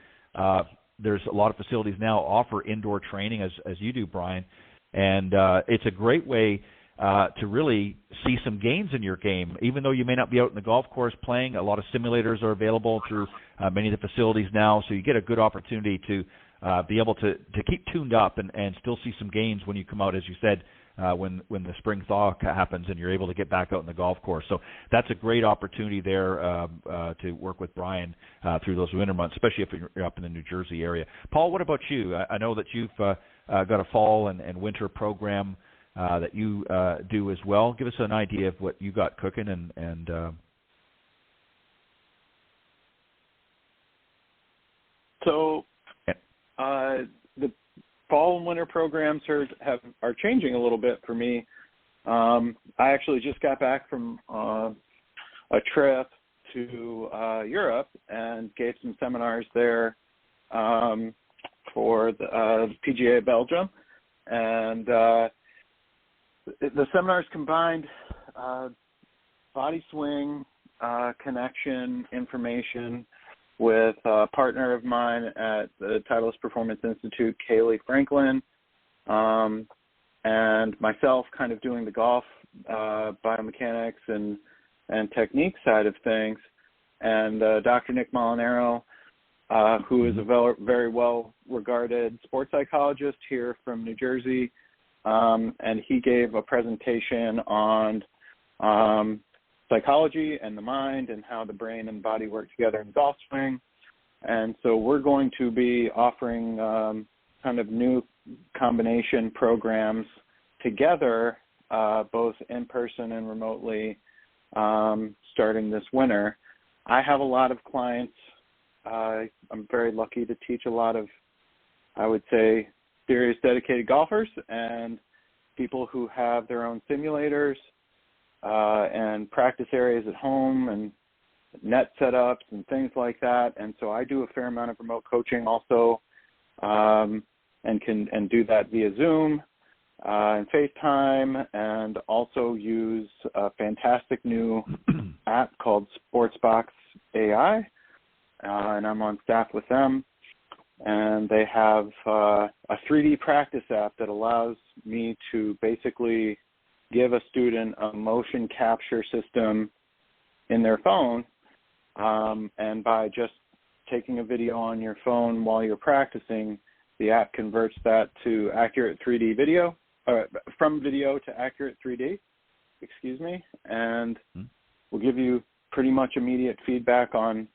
There's a lot of facilities now offer indoor training, as you do, Brian, and it's a great way to really see some gains in your game. Even though you may not be out in the golf course playing, a lot of simulators are available through many of the facilities now, so you get a good opportunity to be able to keep tuned up and still see some gains when you come out, as you said, when the spring thaw happens and you're able to get back out in the golf course. So that's a great opportunity there to work with Brian through those winter months, especially if you're up in the New Jersey area. Paul, what about you? I know that you've got a fall and winter program that you do as well. Give us an idea of what you got cooking and So the fall and winter programs are changing a little bit for me. I actually just got back from a trip to Europe and gave some seminars there for the PGA Belgium, and the seminars combined body swing, connection, information with a partner of mine at the Titleist Performance Institute, Kaylee Franklin, and myself kind of doing the golf biomechanics and technique side of things, and Dr. Nick Molinaro, who is a very well-regarded sports psychologist here from New Jersey, and he gave a presentation on psychology and the mind and how the brain and body work together in golf swing. And so we're going to be offering kind of new combination programs together, both in person and remotely, starting this winter. I have a lot of clients. I'm very lucky to teach a lot of, I would say, serious dedicated golfers and people who have their own simulators and practice areas at home and net setups and things like that. And so I do a fair amount of remote coaching also, and can do that via Zoom and FaceTime, and also use a fantastic new app called Sportsbox AI, and I'm on staff with them. And they have a 3D practice app that allows me to basically give a student a motion capture system in their phone, and by just taking a video on your phone while you're practicing, the app converts that to accurate 3D video, from video to accurate 3D, and will give you pretty much immediate feedback on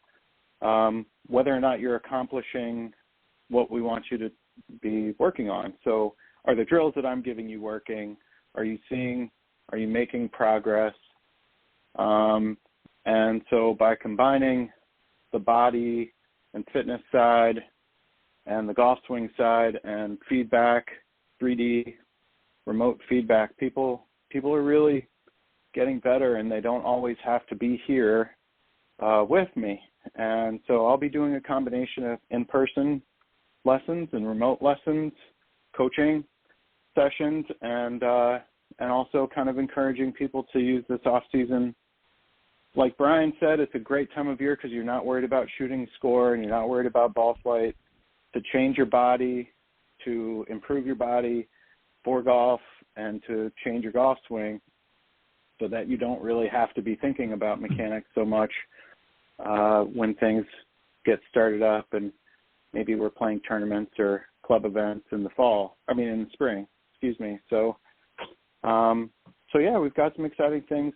whether or not you're accomplishing what we want you to be working on. So are the drills that I'm giving you working? Are you making progress? And so by combining the body and fitness side and the golf swing side and feedback, 3D remote feedback, people are really getting better, and they don't always have to be here with me. And so I'll be doing a combination of in-person lessons and remote lessons, coaching sessions, and also kind of encouraging people to use this off season. Like Brian said, it's a great time of year because you're not worried about shooting score and you're not worried about ball flight, to change your body, to improve your body for golf, and to change your golf swing so that you don't really have to be thinking about mechanics so much when things get started up and maybe we're playing tournaments or club events in the spring, So, yeah, we've got some exciting things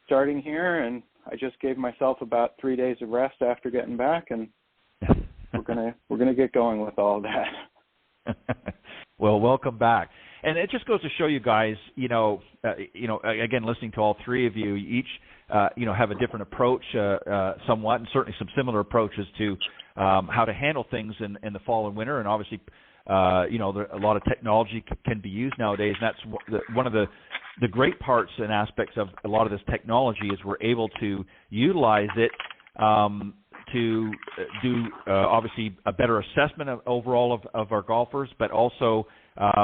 starting here, and I just gave myself about 3 days of rest after getting back, and we're gonna get going with all that. Well, welcome back. And it just goes to show you guys, again, listening to all three of you, each, have a different approach somewhat, and certainly some similar approaches to how to handle things in the fall and winter. And obviously, a lot of technology can be used nowadays. And that's one of the great parts and aspects of a lot of this technology is we're able to utilize it to do obviously a better assessment of overall of our golfers, but also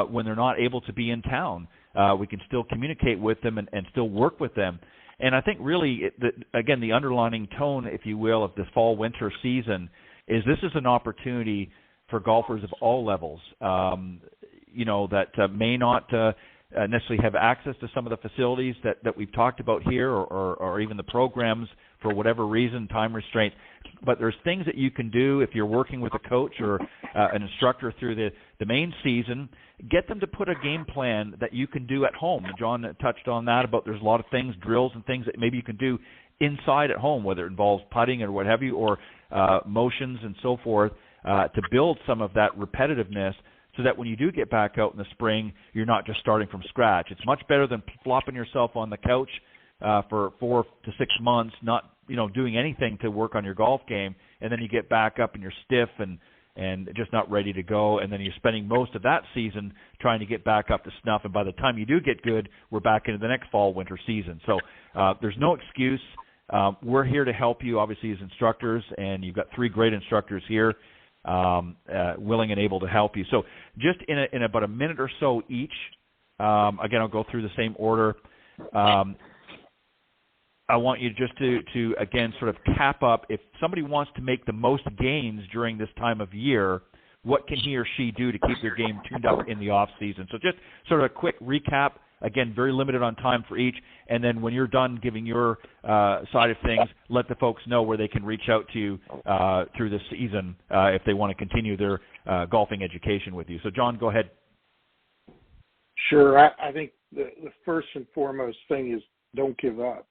when they're not able to be in town, we can still communicate with them and still work with them. And I think really, again, the underlining tone, if you will, of this fall-winter season is this is an opportunity for golfers of all levels, that may not necessarily have access to some of the facilities that we've talked about here or even the programs for whatever reason, time restraint. But there's things that you can do if you're working with a coach or an instructor through the main season. Get them to put a game plan that you can do at home. John touched on that about there's a lot of things, drills and things that maybe you can do inside at home, whether it involves putting or what have you, or motions and so forth, to build some of that repetitiveness so that when you do get back out in the spring, you're not just starting from scratch. It's much better than flopping yourself on the couch for 4 to 6 months, not doing anything to work on your golf game, and then you get back up and you're stiff and just not ready to go, and then you're spending most of that season trying to get back up to snuff, and by the time you do get good, we're back into the next fall-winter season. So there's no excuse. We're here to help you, obviously, as instructors, and you've got 3 great instructors here willing and able to help you. So just in about a minute or so each, again, I'll go through the same order. I want you just to again, sort of cap up, if somebody wants to make the most gains during this time of year, what can he or she do to keep their game tuned up in the off season? So just sort of a quick recap, again, very limited on time for each, and then when you're done giving your side of things, let the folks know where they can reach out to you through this season if they want to continue their golfing education with you. So, John, go ahead. Sure. I think the first and foremost thing is don't give up.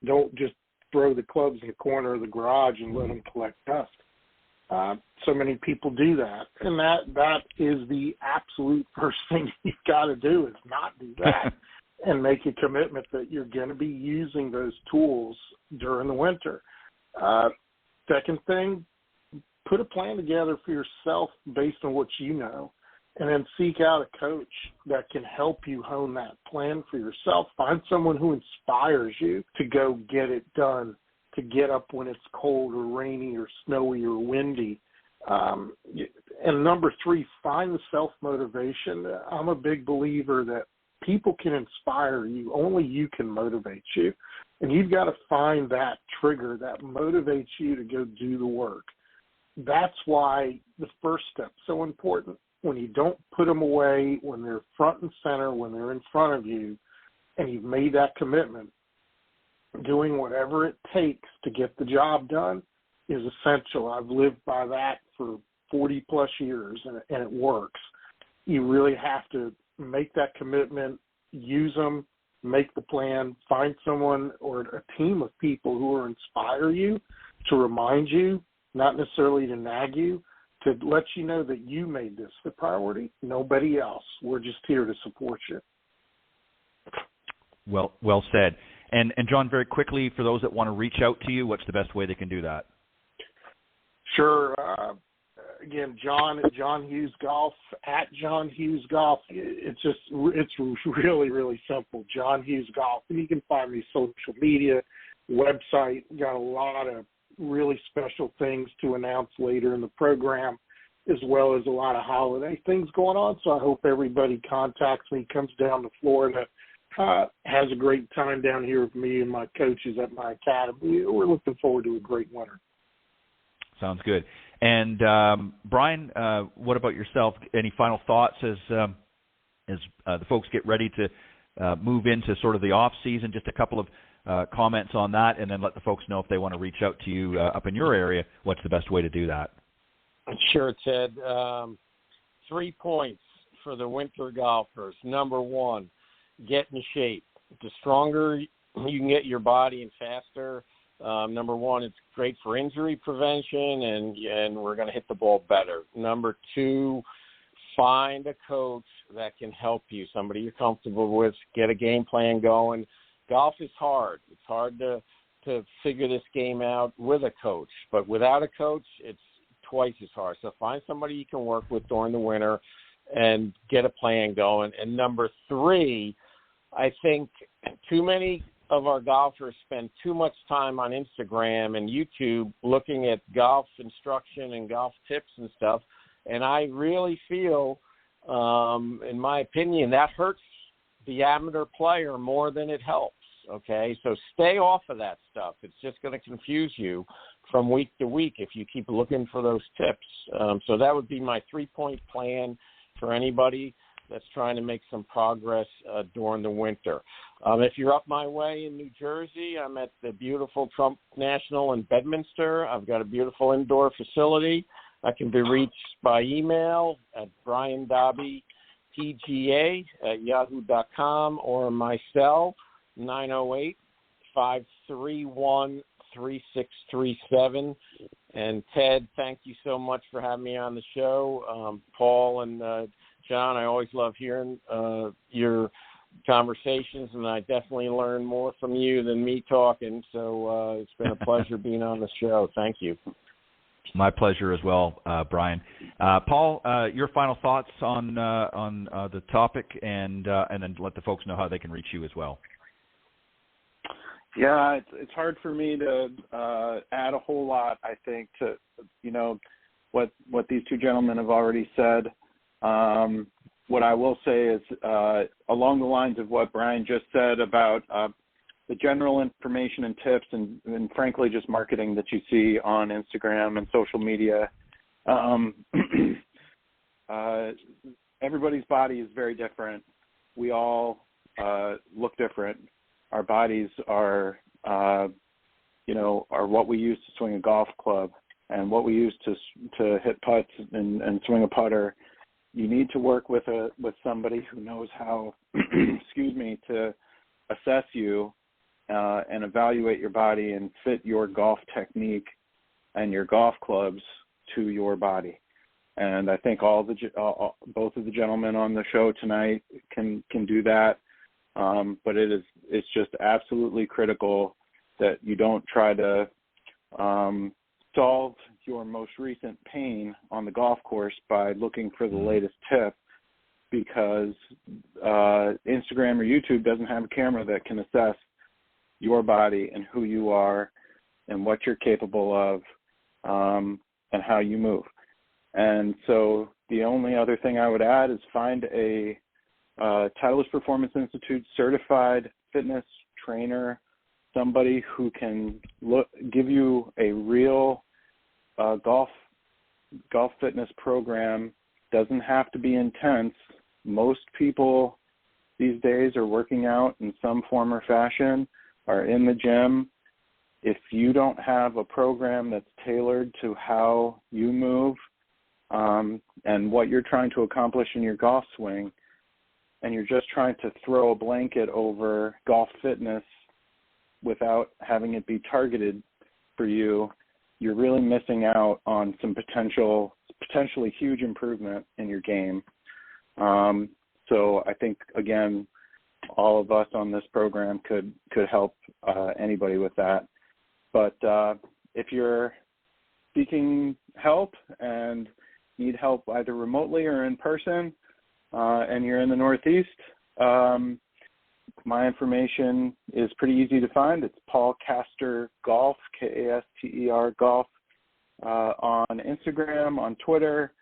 Don't just throw the clubs in the corner of the garage and let them collect dust. So many people do that, and that is the absolute first thing you've got to do is not do that and make a commitment that you're going to be using those tools during the winter. Second thing, put a plan together for yourself based on what you know, and then seek out a coach that can help you hone that plan for yourself. Find someone who inspires you to go get it done, to get up when it's cold or rainy or snowy or windy. And number 3, find the self-motivation. I'm a big believer that people can inspire you. Only you can motivate you. And you've got to find that trigger that motivates you to go do the work. That's why the first step is so important. When you don't put them away, when they're front and center, when they're in front of you, and you've made that commitment, doing whatever it takes to get the job done is essential. I've lived by that for 40-plus years, and it works. You really have to make that commitment, use them, make the plan, find someone or a team of people who will inspire you, to remind you, not necessarily to nag you, to let you know that you made this the priority, nobody else. We're just here to support you. Well said. And John, very quickly, for those that want to reach out to you, what's the best way they can do that? Sure. Again, John Hughes Golf, at John Hughes Golf. It's really, really simple. John Hughes Golf. And you can find me social media, website. We've got a lot of really special things to announce later in the program, as well as a lot of holiday things going on. So I hope everybody contacts me, comes down to Florida, has a great time down here with me and my coaches at my academy. We're looking forward to a great winter. Sounds good. And Brian, what about yourself? Any final thoughts as the folks get ready to move into sort of the off season? Just a couple of comments on that, and then let the folks know if they want to reach out to you up in your area. What's the best way to do that? Sure, Ted. 3 points for the winter golfers. Number 1, get in shape. The stronger you can get your body and faster, number 1, it's great for injury prevention, and we're going to hit the ball better. Number 2, find a coach that can help you, somebody you're comfortable with, get a game plan going. Golf is hard. It's hard to figure this game out with a coach, but without a coach, it's twice as hard. So find somebody you can work with during the winter and get a plan going. And number 3, I think too many of our golfers spend too much time on Instagram and YouTube looking at golf instruction and golf tips and stuff. And I really feel, in my opinion, that hurts the amateur player more than it helps. Okay, so stay off of that stuff. It's just going to confuse you from week to week if you keep looking for those tips. So that would be my 3-point plan for anybody that's trying to make some progress during the winter. If you're up my way in New Jersey, I'm at the beautiful Trump National in Bedminster. I've got a beautiful indoor facility. I can be reached by email at briandobbypga@yahoo.com or my cell, 908-531-3637. And Ted, thank you so much for having me on the show. Paul and John, I always love hearing your conversations, and I definitely learn more from you than me talking. So it's been a pleasure being on the show. Thank you. My pleasure as well, Brian. Paul, your final thoughts on the topic, and then let the folks know how they can reach you as well. Yeah, it's hard for me to add a whole lot, I think, to what these two gentlemen have already said. What I will say is along the lines of what Brian just said about the general information and tips and frankly just marketing that you see on Instagram and social media. Everybody's body is very different. We all look different. Our bodies are what we use to swing a golf club and what we use to hit putts and swing a putter. You need to work with somebody who knows how, to assess you and evaluate your body and fit your golf technique and your golf clubs to your body. And I think both of the gentlemen on the show tonight can do that. But it's just absolutely critical that you don't try to solve your most recent pain on the golf course by looking for the latest tip, because Instagram or YouTube doesn't have a camera that can assess your body and who you are and what you're capable of and how you move. And so the only other thing I would add is find a Titleist Performance Institute certified fitness trainer, somebody who can give you a real golf fitness program. Doesn't have to be intense. Most people these days are working out in some form or fashion, are in the gym. If you don't have a program that's tailored to how you move and what you're trying to accomplish in your golf swing, and you're just trying to throw a blanket over golf fitness without having it be targeted for you, you're really missing out on some potentially huge improvement in your game. So I think, again, all of us on this program could help anybody with that. But if you're seeking help and need help either remotely or in person, and you're in the Northeast, my information is pretty easy to find. It's Paul Caster Golf, Kaster Golf, on Instagram, on Twitter.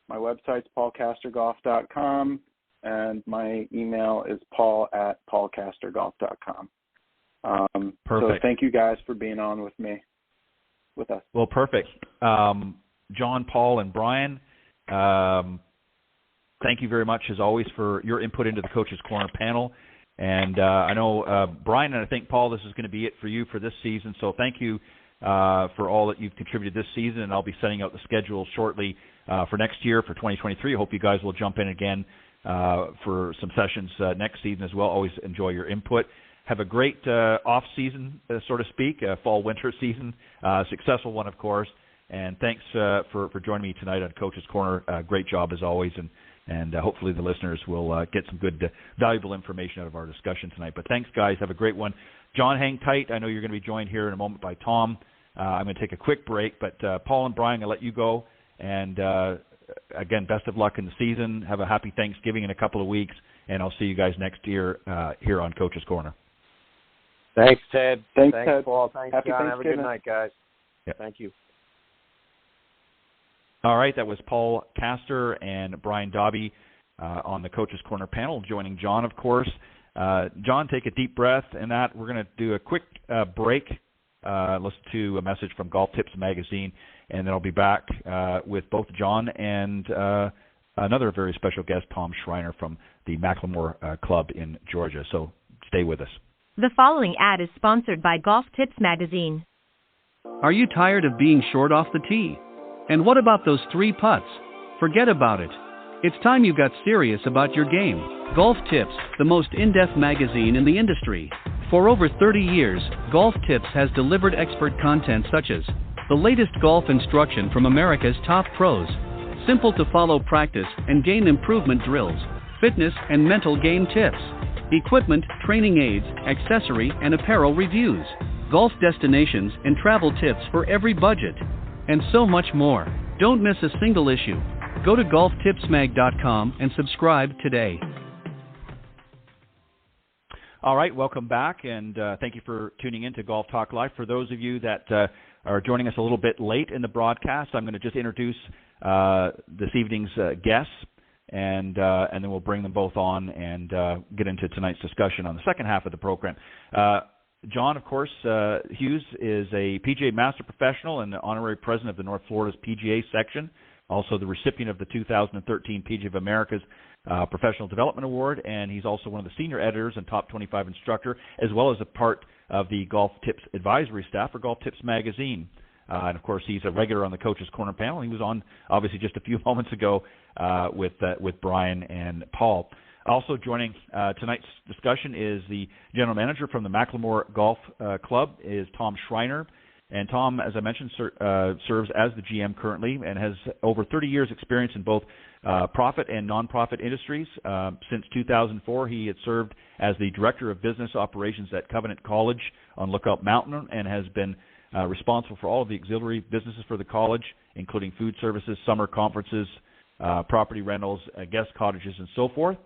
My website's paulcastergolf.com, and my email is paul@paulcastergolf.com. Perfect. So thank you guys for being on with us. Well, perfect. John, Paul, and Brian, thank you very much, as always, for your input into the Coach's Corner panel. And I know, Brian, and I think, Paul, this is going to be it for you for this season. So thank you for all that you've contributed this season. And I'll be sending out the schedule shortly for next year, for 2023. I hope you guys will jump in again for some sessions next season as well. Always enjoy your input. Have a great off-season, so to speak, fall-winter season. Successful one, of course. And thanks for joining me tonight on Coach's Corner. Great job, as always. And hopefully the listeners will get some good, valuable information out of our discussion tonight. But thanks, guys. Have a great one. John, hang tight. I know you're going to be joined here in a moment by Tom. I'm going to take a quick break. But Paul and Brian, I'll let you go. And, again, best of luck in the season. Have a happy Thanksgiving in a couple of weeks. And I'll see you guys next year here on Coach's Corner. Thanks, Ted. Thanks, Ted. Paul. Thanks, Happy John. Have a good Thanksgiving. night, guys. Yep. Thank you. All right, that was Paul Caster and Brian Dobby on the Coach's Corner panel, joining John, of course. John, take a deep breath. And that we're going to do a quick break. Listen to a message from Golf Tips Magazine, and then I'll be back with both John and another very special guest, Tom Schreiner from the McLemore Club in Georgia. So stay with us. The following ad is sponsored by Golf Tips Magazine. Are you tired of being short off the tee? And what about those 3 putts? Forget about it. It's time you got serious about your game. Golf Tips, the most in-depth magazine in the industry. For over 30 years, Golf Tips has delivered expert content such as the latest golf instruction from America's top pros, simple-to-follow practice and game improvement drills, fitness and mental game tips, equipment, training aids, accessory and apparel reviews, golf destinations and travel tips for every budget, and so much more. Don't miss a single issue. Go to golftipsmag.com and subscribe today. All right, welcome back, and thank you for tuning in to Golf Talk Live. For those of you that are joining us a little bit late in the broadcast, I'm going to just introduce this evening's guests, and then we'll bring them both on and get into tonight's discussion on the second half of the program. John, of course, Hughes is a PGA Master Professional and the Honorary President of the North Florida's PGA section, also the recipient of the 2013 PGA of America's Professional Development Award, and he's also one of the senior editors and top 25 instructor, as well as a part of the Golf Tips advisory staff for Golf Tips Magazine. And, of course, he's a regular on the Coaches Corner panel. He was on, obviously, just a few moments ago with Brian and Paul. Also joining tonight's discussion is the general manager from the McLemore Golf Club, is Tom Schreiner. And Tom, as I mentioned, serves as the GM currently and has over 30 years' experience in both profit and nonprofit industries. Since 2004, he had served as the director of business operations at Covenant College on Lookout Mountain and has been responsible for all of the auxiliary businesses for the college, including food services, summer conferences, property rentals, guest cottages, and so forth.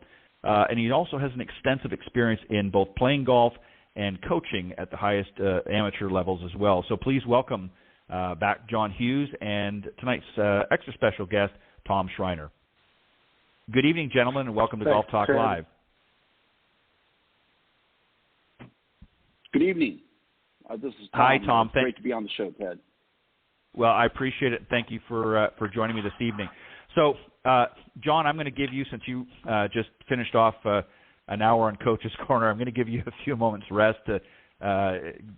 And he also has an extensive experience in both playing golf and coaching at the highest amateur levels as well. So please welcome back John Hughes and tonight's extra special guest, Tom Schreiner. Good evening, gentlemen, and welcome to Golf Talk Live. Good evening. This is Tom. Hi, Tom. It's great to be on the show, Ted. Well, I appreciate it. Thank you for joining me this evening. So, John, I'm going to give you, since you just finished off an hour on Coach's Corner, I'm going to give you a few moments rest to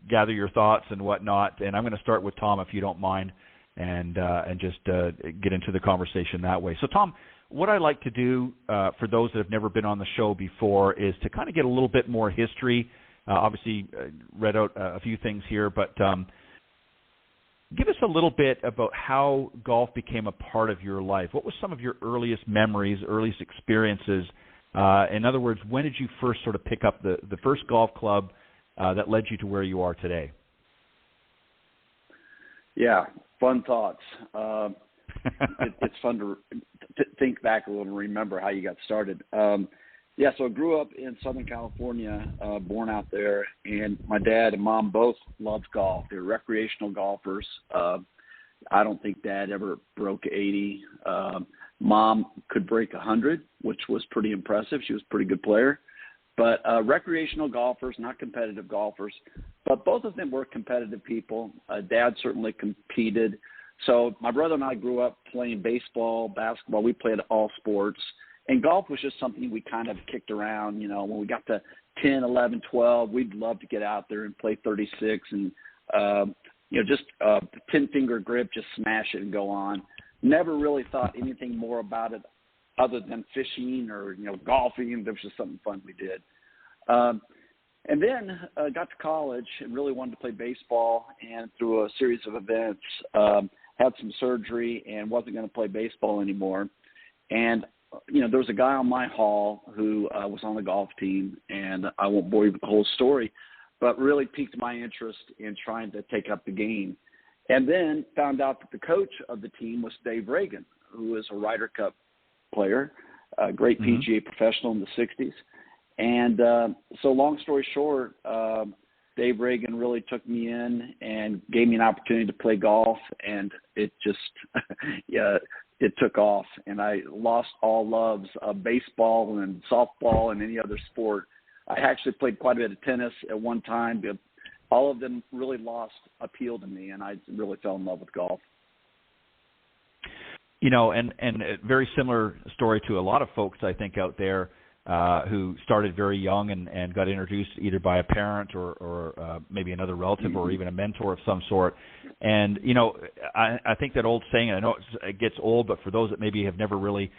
gather your thoughts and whatnot. And I'm going to start with Tom, if you don't mind, and just get into the conversation that way. So, Tom, what I like to do for those that have never been on the show before is to kind of get a little bit more history. Obviously, read out a few things here, but give us a little bit about how golf became a part of your life. What was some of your earliest memories, earliest experiences? In other words, when did you first sort of pick up the first golf club that led you to where you are today? Yeah, fun thoughts. It's fun to think back a little and remember how you got started. Yeah, so I grew up in Southern California, born out there, and my dad and mom both loved golf. They were recreational golfers. I don't think Dad ever broke 80. Mom could break 100, which was pretty impressive. She was a pretty good player. But recreational golfers, not competitive golfers. But both of them were competitive people. Dad certainly competed. So my brother and I grew up playing baseball, basketball. We played all sports. And golf was just something we kind of kicked around. You know, when we got to 10, 11, 12, we'd love to get out there and play 36 and, just 10-finger grip, just smash it and go on. Never really thought anything more about it other than fishing or, golfing. There was just something fun we did. And then got to college and really wanted to play baseball, and through a series of events, had some surgery and wasn't going to play baseball anymore. And there was a guy on my hall who was on the golf team, and I won't bore you with the whole story, but really piqued my interest in trying to take up the game. And then found out that the coach of the team was Dave Reagan, who is a Ryder Cup player, a great PGA professional in the 60s. And so long story short, Dave Reagan really took me in and gave me an opportunity to play golf, and it just it took off, and I lost all loves of baseball and softball and any other sport I actually played quite a bit of tennis at one time. But all of them really lost appeal to me, and I really fell in love with golf. You know, and a very similar story to a lot of folks, I think, out there who started very young and got introduced either by a parent or maybe another relative or even a mentor of some sort. And, you know, I think that old saying, I know it gets old, but for those that maybe have never really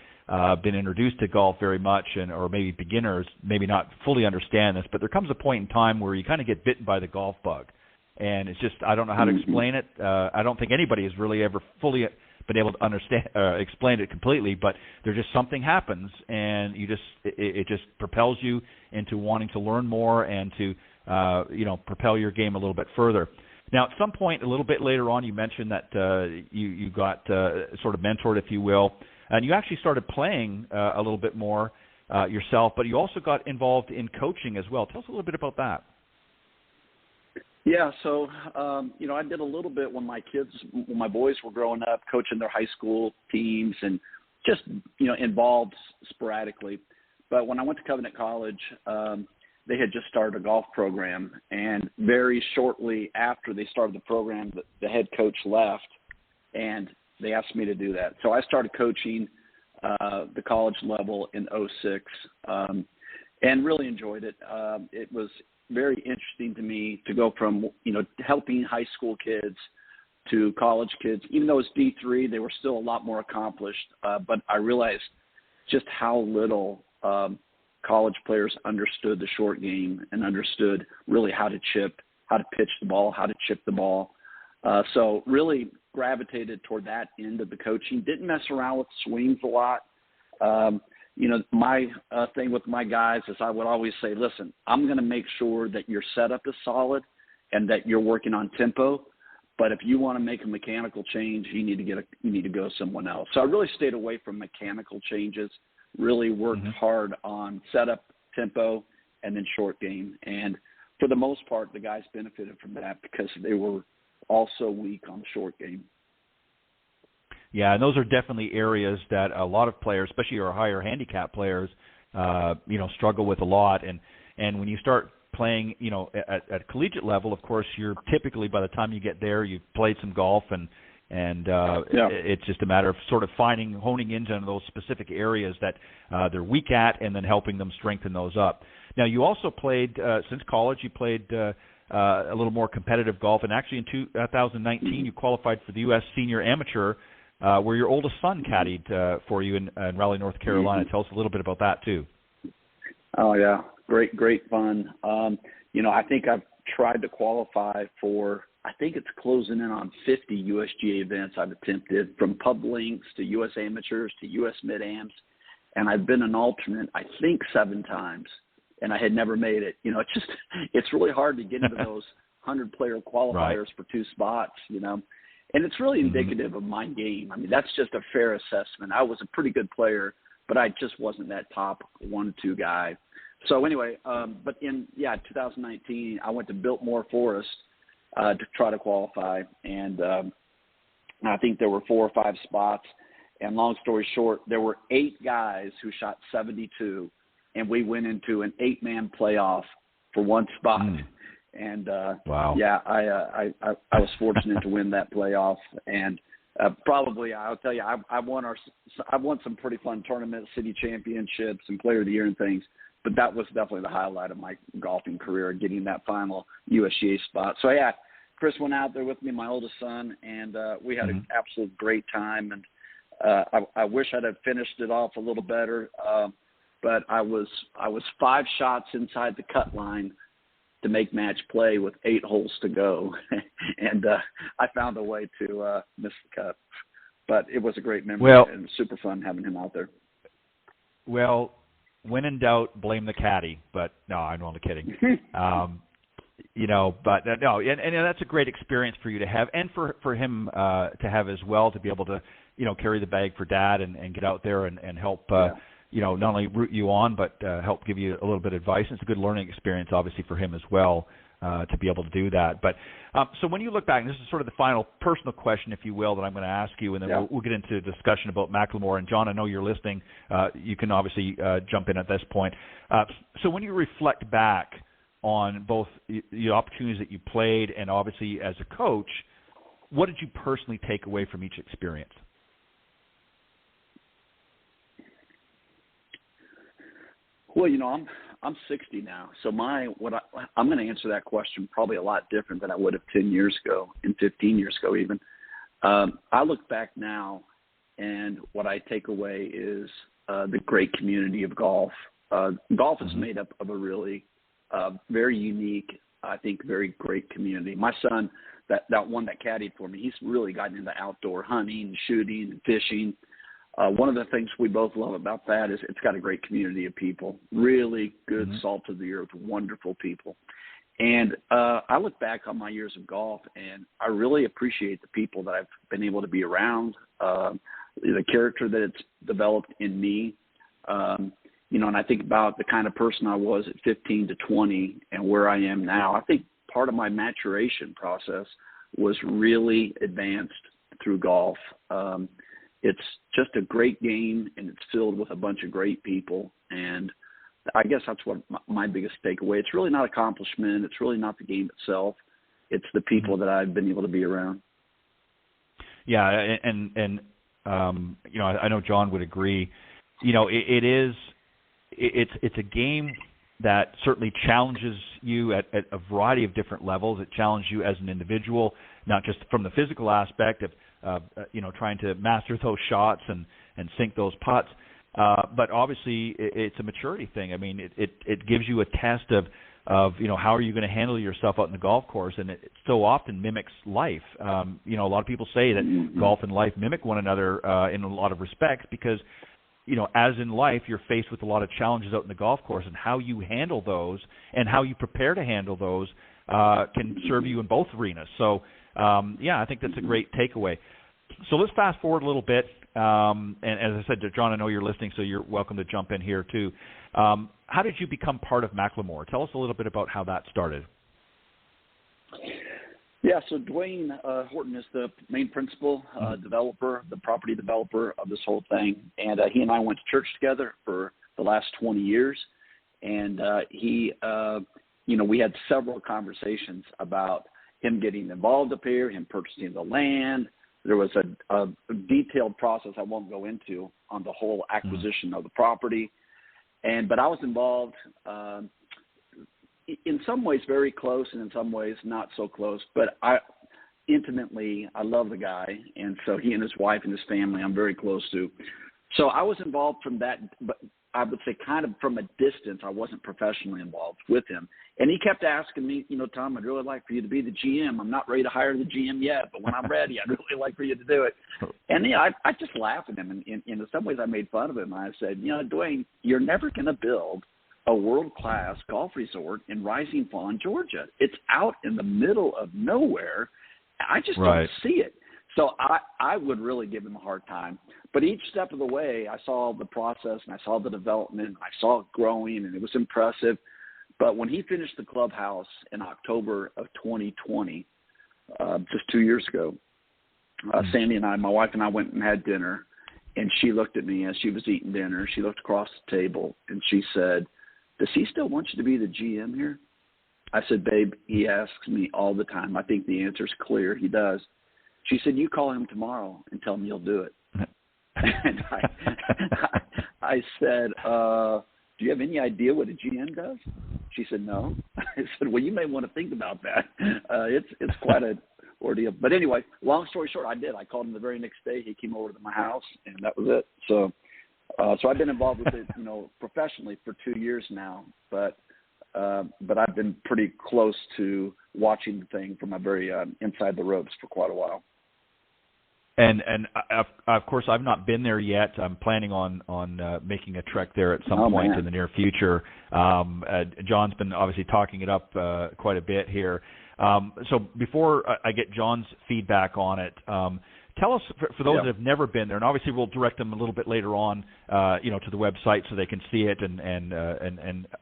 been introduced to golf very much or maybe beginners, maybe not fully understand this, but there comes a point in time where you kind of get bitten by the golf bug. And it's just, I don't know how to explain it. I don't think anybody has really ever fully been able to understand, explain it completely, but there's just something happens, and it just propels you into wanting to learn more and to, propel your game a little bit further. Now, at some point, a little bit later on, you mentioned that you got sort of mentored, if you will, and you actually started playing a little bit more yourself, but you also got involved in coaching as well. Tell us a little bit about that. Yeah, so, I did a little bit when my boys were growing up, coaching their high school teams and just, involved sporadically. But when I went to Covenant College, they had just started a golf program. And very shortly after they started the program, the head coach left, and they asked me to do that. So I started coaching the college level in 2006 and really enjoyed it. It was very interesting to me to go from, helping high school kids to college kids. Even though it's D3, they were still a lot more accomplished. But I realized just how little college players understood the short game and understood really how to chip, how to pitch the ball, how to chip the ball. So really gravitated toward that end of the coaching. Didn't mess around with swings a lot. My thing with my guys is I would always say, listen, I'm going to make sure that your setup is solid and that you're working on tempo. But if you want to make a mechanical change, you need to go someone else. So I really stayed away from mechanical changes, really worked hard on setup, tempo, and then short game. And for the most part, the guys benefited from that because they were also weak on the short game. Yeah, and those are definitely areas that a lot of players, especially our higher handicap players, struggle with a lot. And when you start playing, at collegiate level, of course, you're typically, by the time you get there, you've played some golf, and it's just a matter of sort of honing in on those specific areas that they're weak at, and then helping them strengthen those up. Now, you also played since college. You played a little more competitive golf, and actually in 2019, you qualified for the U.S. Senior Amateur, where your oldest son caddied for you in Raleigh, North Carolina. Tell us a little bit about that too. Oh yeah, great fun. I think I've tried to qualify for. I think it's closing in on 50 USGA events I've attempted, from pub links to U.S. amateurs to U.S. mid-ams, and I've been an alternate, I think, 7 times, and I had never made it. It's really hard to get into those 100-player qualifiers for 2 spots, And it's really indicative of my game. I mean, that's just a fair assessment. I was a pretty good player, but I just wasn't that top 1-2 guy. So anyway, but in 2019, I went to Biltmore Forest to try to qualify, and I think there were 4 or 5 spots. And long story short, there were 8 guys who shot 72, and we went into an 8-man playoff for 1 spot. And wow. Yeah, I was fortunate to win that playoff, and probably I'll tell you, I won some pretty fun tournaments, city championships, and Player of the Year and things. But that was definitely the highlight of my golfing career, getting that final USGA spot. So yeah, Chris went out there with me, my oldest son, and we had an absolute great time. And I wish I'd have finished it off a little better, but I was 5 shots inside the cut line to make match play with 8 holes to go. And I found a way to miss the cut. But it was a great memory and super fun having him out there. Well, when in doubt, blame the caddy. But no, I'm only kidding. But no, and that's a great experience for you to have, and for him to have as well, to be able to, carry the bag for Dad and get out there and help not only root you on, but help give you a little bit of advice. It's a good learning experience, obviously, for him as well. to be able to do that. But so when you look back, and this is sort of the final personal question, if you will, that I'm going to ask you, and then we'll get into a discussion about McLemore. And John, I know you're listening. You can obviously jump in at this point. So when you reflect back on both the opportunities that you played and obviously as a coach, what did you personally take away from each experience? Well, I'm 60 now, so I'm going to answer that question probably a lot different than I would have 10 years ago and 15 years ago even. I look back now, and what I take away is the great community of golf. Golf is made up of a really very unique, I think, very great community. My son, that one that caddied for me, he's really gotten into outdoor hunting, shooting, and fishing. One of the things we both love about that is it's got a great community of people, really good, salt of the earth, wonderful people. And I look back on my years of golf, and I really appreciate the people that I've been able to be around, the character that it's developed in me. And I think about the kind of person I was at 15 to 20 and where I am now. I think part of my maturation process was really advanced through golf. It's just a great game, and it's filled with a bunch of great people. And I guess that's what my biggest takeaway. It's really not accomplishment. It's really not the game itself. It's the people that I've been able to be around. Yeah, and I know John would agree. It's a game that certainly challenges you at a variety of different levels. It challenges you as an individual, not just from the physical aspect of trying to master those shots and sink those putts, but obviously it's a maturity thing. I mean, it gives you a test of how are you going to handle yourself out in the golf course, and it so often mimics life. A lot of people say that golf and life mimic one another in a lot of respects because as in life, you're faced with a lot of challenges out in the golf course, and how you handle those and how you prepare to handle those can serve you in both arenas. So, I think that's a great takeaway. So let's fast forward a little bit. And as I said to John, I know you're listening, so you're welcome to jump in here too. How did you become part of McLemore? Tell us a little bit about how that started. Yeah, so Dwayne Horton is the main principal developer, the property developer of this whole thing. And he and I went to church together for the last 20 years. And we had several conversations about him getting involved up here, him purchasing the land. There was a detailed process I won't go into on the whole acquisition of the property. But I was involved in some ways very close and in some ways not so close. But I love the guy. And so he and his wife and his family I'm very close to. So I was involved from that, but I would say kind of from a distance. I wasn't professionally involved with him. And he kept asking me, Tom, I'd really like for you to be the GM. I'm not ready to hire the GM yet, but when I'm ready, I'd really like for you to do it. And I just laughed at him. And in some ways I made fun of him. I said, Dwayne, you're never going to build a world-class golf resort in Rising Fawn, Georgia. It's out in the middle of nowhere. I just don't see it. So I would really give him a hard time. But each step of the way, I saw the process and I saw the development. I saw it growing, and it was impressive. But when he finished the clubhouse in October of 2020, just 2 years ago, Sandy and I, my wife and I, went and had dinner. And she looked at me as she was eating dinner. She looked across the table, and she said, does he still want you to be the GM here? I said, babe, he asks me all the time. I think the answer's clear. He does. She said, you call him tomorrow and tell him you'll do it. And I said, do you have any idea what a GM does? She said, no. I said, well, you may want to think about that. It's quite an ordeal. But anyway, long story short, I did. I called him the very next day. He came over to my house, and that was it. So I've been involved with it, professionally for 2 years now. But I've been pretty close to watching the thing from a very inside the ropes for quite a while. And of course, I've not been there yet. I'm planning on making a trek there at some point in the near future. John's been obviously talking it up quite a bit here. So before I get John's feedback on it, tell us, for those that have never been there, and obviously we'll direct them a little bit later on, to the website so they can see it and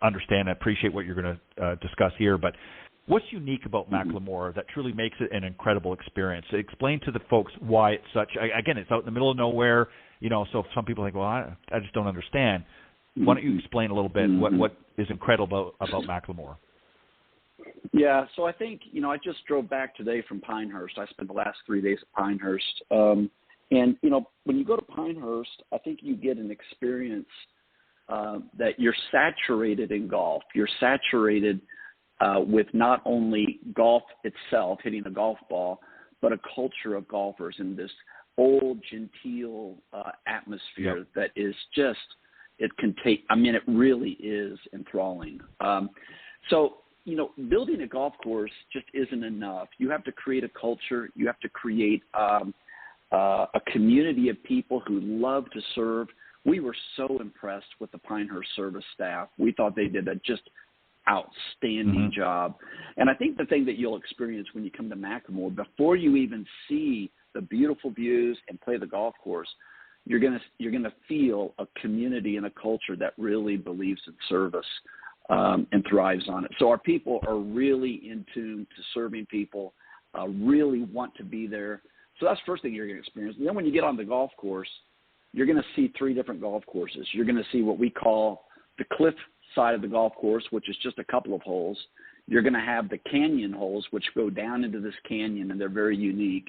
understand and appreciate what you're going to discuss here. But What's unique about McLemore that truly makes it an incredible experience? Explain to the folks why it's such. Again, it's out in the middle of nowhere. So some people think, well, I just don't understand. Why don't you explain a little bit what is incredible about McLemore? Yeah, so I think, I just drove back today from Pinehurst. I spent the last 3 days at Pinehurst. And, when you go to Pinehurst, I think you get an experience that you're saturated in golf. You're saturated with not only golf itself, hitting a golf ball, but a culture of golfers in this old, genteel atmosphere that is just, it really is enthralling. Building a golf course just isn't enough. You have to create a culture. You have to create a community of people who love to serve. We were so impressed with the Pinehurst service staff. We thought they did a just outstanding job. And I think the thing that you'll experience when you come to McLemore, before you even see the beautiful views and play the golf course, you're gonna feel a community and a culture that really believes in service and thrives on it. So our people are really in tune to serving people, really want to be there. So that's the first thing you're going to experience. And then when you get on the golf course, you're going to see 3 different golf courses. You're going to see what we call the cliff side of the golf course, which is just a couple of holes. You're going to have the canyon holes, which go down into this canyon, and they're very unique.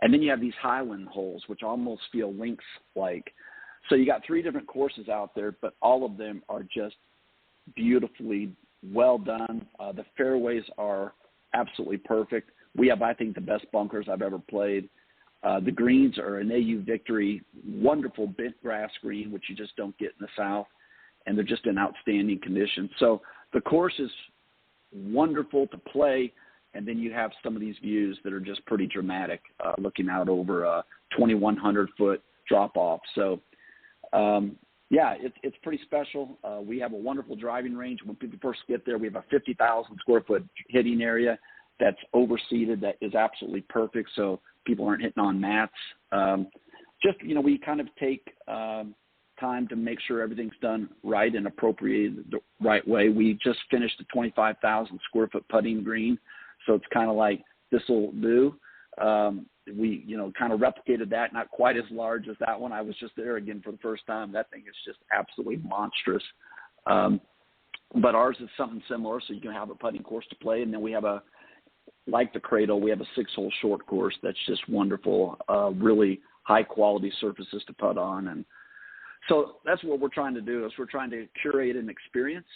And then you have these highland holes, which almost feel links-like. So you got 3 different courses out there, but all of them are just beautifully well done. The fairways are absolutely perfect. We have, I think, the best bunkers I've ever played. The greens are an AU Victory, wonderful bent grass green, which you just don't get in the South, and they're just in outstanding condition. So the course is wonderful to play, and then you have some of these views that are just pretty dramatic, looking out over a 2,100-foot drop-off. So, it's pretty special. We have a wonderful driving range. When people first get there, we have a 50,000-square-foot hitting area that's overseeded, that is absolutely perfect, so people aren't hitting on mats. We kind of take time to make sure everything's done right and appropriated the right way. We just finished a 25,000-square-foot putting green, so it's kind of like, this will do. We, kind of replicated that, not quite as large as that one. I was just there again for the first time. That thing is just absolutely monstrous. But ours is something similar, so you can have a putting course to play, and then we have like the Cradle, we have a 6-hole short course that's just wonderful, really high-quality surfaces to putt on. And so that's what we're trying to do, is we're trying to curate an experience,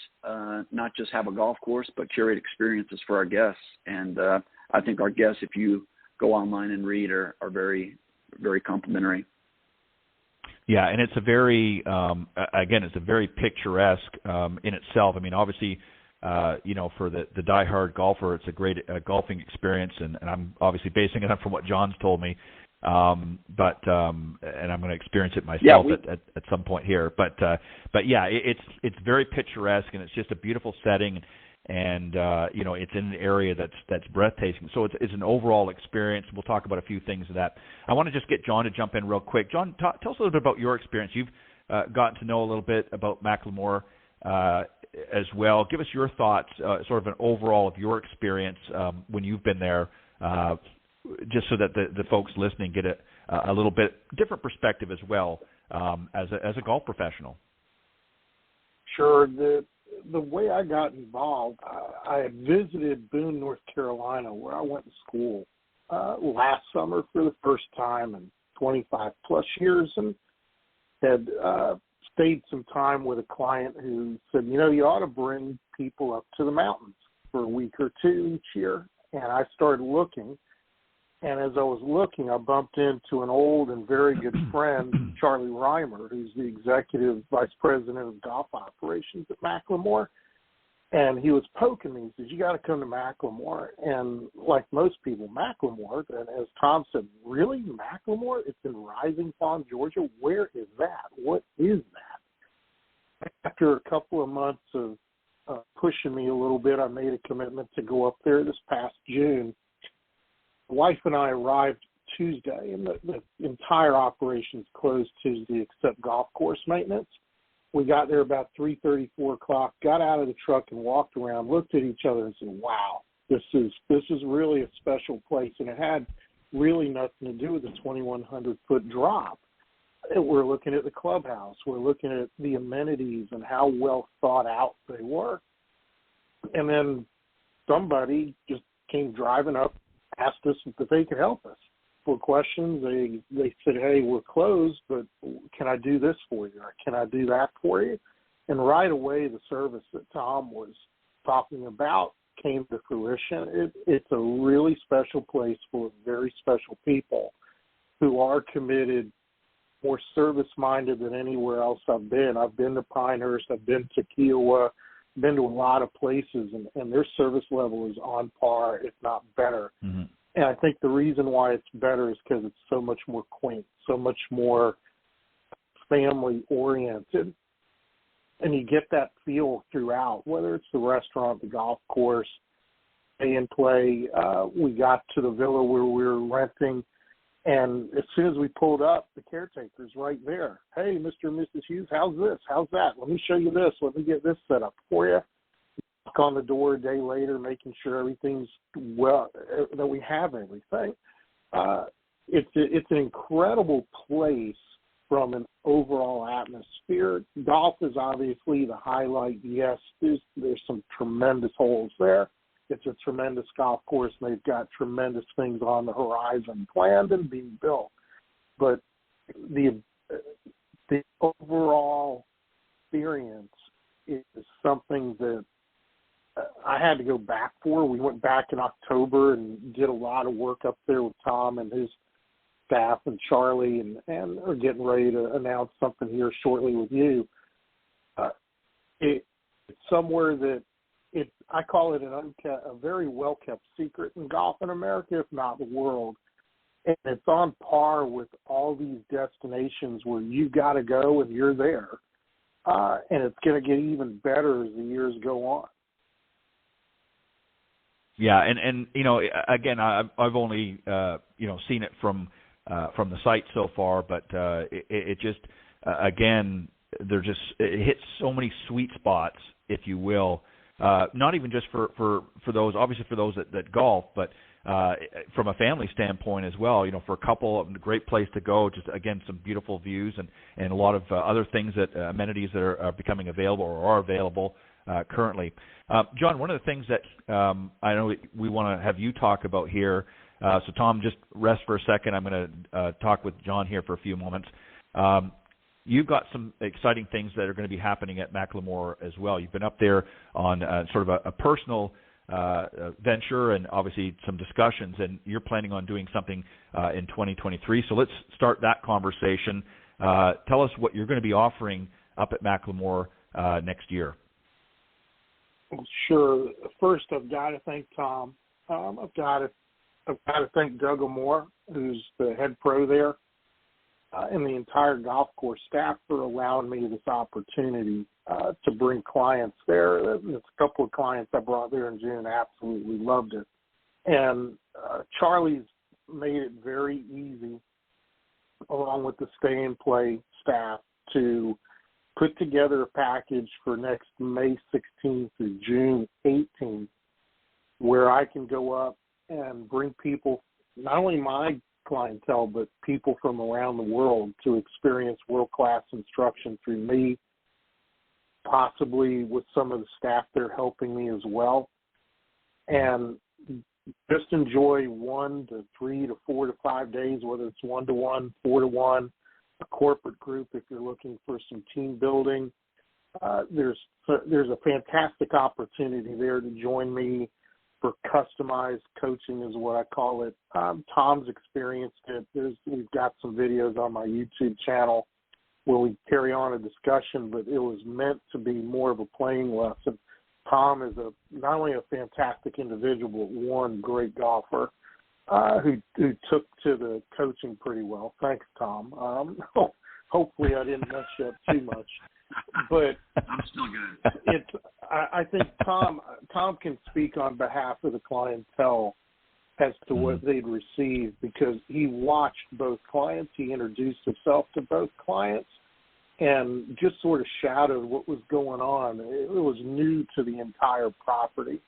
not just have a golf course, but curate experiences for our guests. And I think our guests, if you go online and read, are very, very complimentary. Yeah, and it's a very, it's a very picturesque in itself. I mean, obviously, for the diehard golfer, it's a great golfing experience, and I'm obviously basing it on from what John's told me. And I'm going to experience it myself at some point here. But it's very picturesque, and it's just a beautiful setting, and it's in an area that's breathtaking. So it's an overall experience. We'll talk about a few things of that. I want to just get John to jump in real quick. John, tell us a little bit about your experience. You've gotten to know a little bit about McLemore as well. Give us your thoughts, sort of an overall of your experience when you've been there, just so that the folks listening get a little bit different perspective as well, as a golf professional. Sure. The way I got involved, I had visited Boone, North Carolina, where I went to school last summer for the first time in 25-plus years, and had stayed some time with a client who said, you ought to bring people up to the mountains for a week or two each year. And I started looking. And as I was looking, I bumped into an old and very good friend, Charlie Reimer, who's the executive vice president of golf operations at McLemore. And he was poking me. He says, you got to come to McLemore. And like most people, McLemore, and as Tom said, really, McLemore? It's in Rising Pond, Georgia? Where is that? What is that? After a couple of months of pushing me a little bit, I made a commitment to go up there this past June. My wife and I arrived Tuesday, and the entire operation's closed Tuesday except golf course maintenance. We got there about 3:30, 4 o'clock, got out of the truck and walked around, looked at each other and said, wow, this is really a special place, and it had really nothing to do with the 2,100-foot drop. We're looking at the clubhouse. We're looking at the amenities and how well thought out they were. And then somebody just came driving up, asked us if they could help us. For questions, they said, hey, we're closed, but can I do this for you? Or can I do that for you? And right away, the service that Tom was talking about came to fruition. It's a really special place full of very special people who are committed, more service-minded than anywhere else I've been. I've been to Pinehurst. I've been to Kiowa. Been to a lot of places, and their service level is on par, if not better. Mm-hmm. And I think the reason why it's better is because it's so much more quaint, so much more family-oriented. And you get that feel throughout, whether it's the restaurant, the golf course, pay and play. We got to the villa where we were renting, and as soon as we pulled up, the caretaker's right there. Hey, Mr. and Mrs. Hughes, how's this? How's that? Let me show you this. Let me get this set up for you. Knock on the door a day later, making sure everything's well, that we have everything. It's an incredible place from an overall atmosphere. Golf is obviously the highlight. Yes, there's some tremendous holes there. It's a tremendous golf course, and they've got tremendous things on the horizon planned and being built. But the overall experience is something that I had to go back for. We went back in October and did a lot of work up there with Tom and his staff and Charlie, and are getting ready to announce something here shortly with you. It's somewhere that I call it a very well-kept secret in golf in America, if not the world. And it's on par with all these destinations where you got to go and you're there. And it's going to get even better as the years go on. Yeah, and you know, again, I've only seen it from the site so far, but it just again, it hits so many sweet spots, if you will. Not even just for those, obviously for those that golf, but from a family standpoint as well. You know, for a couple, a great place to go. Just again, some beautiful views and a lot of other things amenities that are becoming available or are available currently. John, one of the things that I know we want to have you talk about here. So Tom, just rest for a second. I'm going to talk with John here for a few moments. You've got some exciting things that are going to be happening at McLemore as well. You've been up there on sort of a personal venture and obviously some discussions, and you're planning on doing something in 2023. So let's start that conversation. Tell us what you're going to be offering up at McLemore next year. Sure. First, I've got to thank Tom. I've got to thank Doug Moore, who's the head pro there, and the entire golf course staff for allowing me this opportunity to bring clients there. There's a couple of clients I brought there in June, absolutely loved it. And Charlie's made it very easy, along with the stay and play staff, to put together a package for next May 16th through June 18th, where I can go up and bring people, not only my clientele, but people from around the world, to experience world-class instruction through me, possibly with some of the staff there helping me as well, and just enjoy 1 to 3 to 4 to 5 days, whether it's 1-to-1, 4-to-1, a corporate group if you're looking for some team building. There's a fantastic opportunity there to join me for customized coaching, is what I call it. Tom's experienced it. We've got some videos on my YouTube channel where we carry on a discussion, but it was meant to be more of a playing lesson. Tom is not only a fantastic individual, but one great golfer who took to the coaching pretty well. Thanks, Tom. Hopefully I didn't mess you up too much. But I'm still good. I think Tom can speak on behalf of the clientele as to what they'd received, because he watched both clients. He introduced himself to both clients and just sort of shadowed what was going on. It was new to the entire property.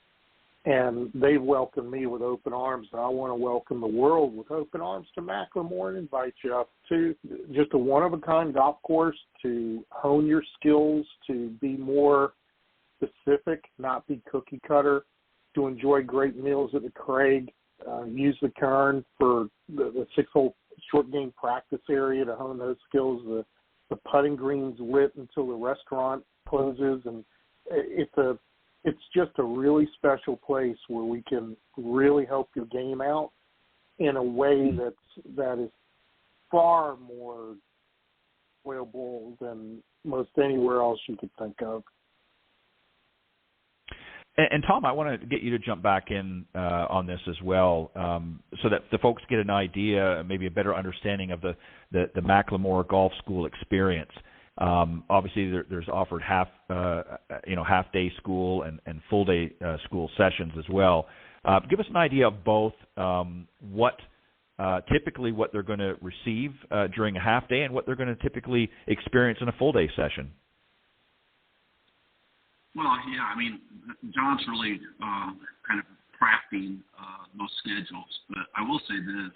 And they've welcomed me with open arms. I want to welcome the world with open arms to McLemore and invite you up to just a one-of-a-kind golf course to hone your skills, to be more specific, not be cookie-cutter, to enjoy great meals at the Craig, use the Kern for the six-hole short game practice area to hone those skills. The putting green's lit until the restaurant closes, and it's just a really special place where we can really help your game out in a way that is far more enjoyable than most anywhere else you could think of. And Tom, I want to get you to jump back in on this as well, so that the folks get an idea, maybe a better understanding of the McLemore Golf School experience. Obviously, there's offered half day school and full day school sessions as well. Give us an idea of both what they're going to receive during a half day and what they're going to typically experience in a full day session. Well, yeah, I mean, John's really kind of crafting those schedules. But I will say this.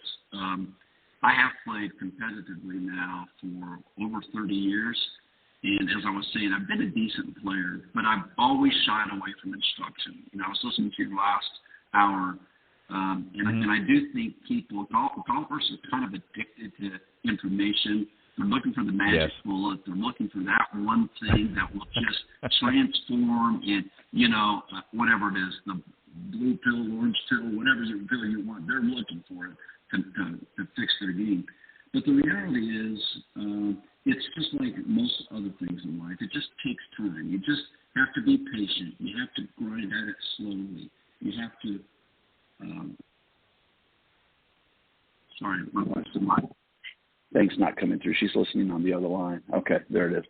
I have played competitively now for over 30 years. And as I was saying, I've been a decent player, but I've always shied away from instruction. I was listening to your last hour, and I do think golfers are kind of addicted to information. They're looking for the magic bullet. They're looking for that one thing that will just transform it, whatever it is, the blue pill, orange pill, whatever pill you want. They're looking for it to fix their game. But the reality is it's just like most other things in life. It just takes time. You just have to be patient. You have to grind at it slowly. You have to sorry, my wife's in line. Thing's not coming through. She's listening on the other line. Okay, there it is.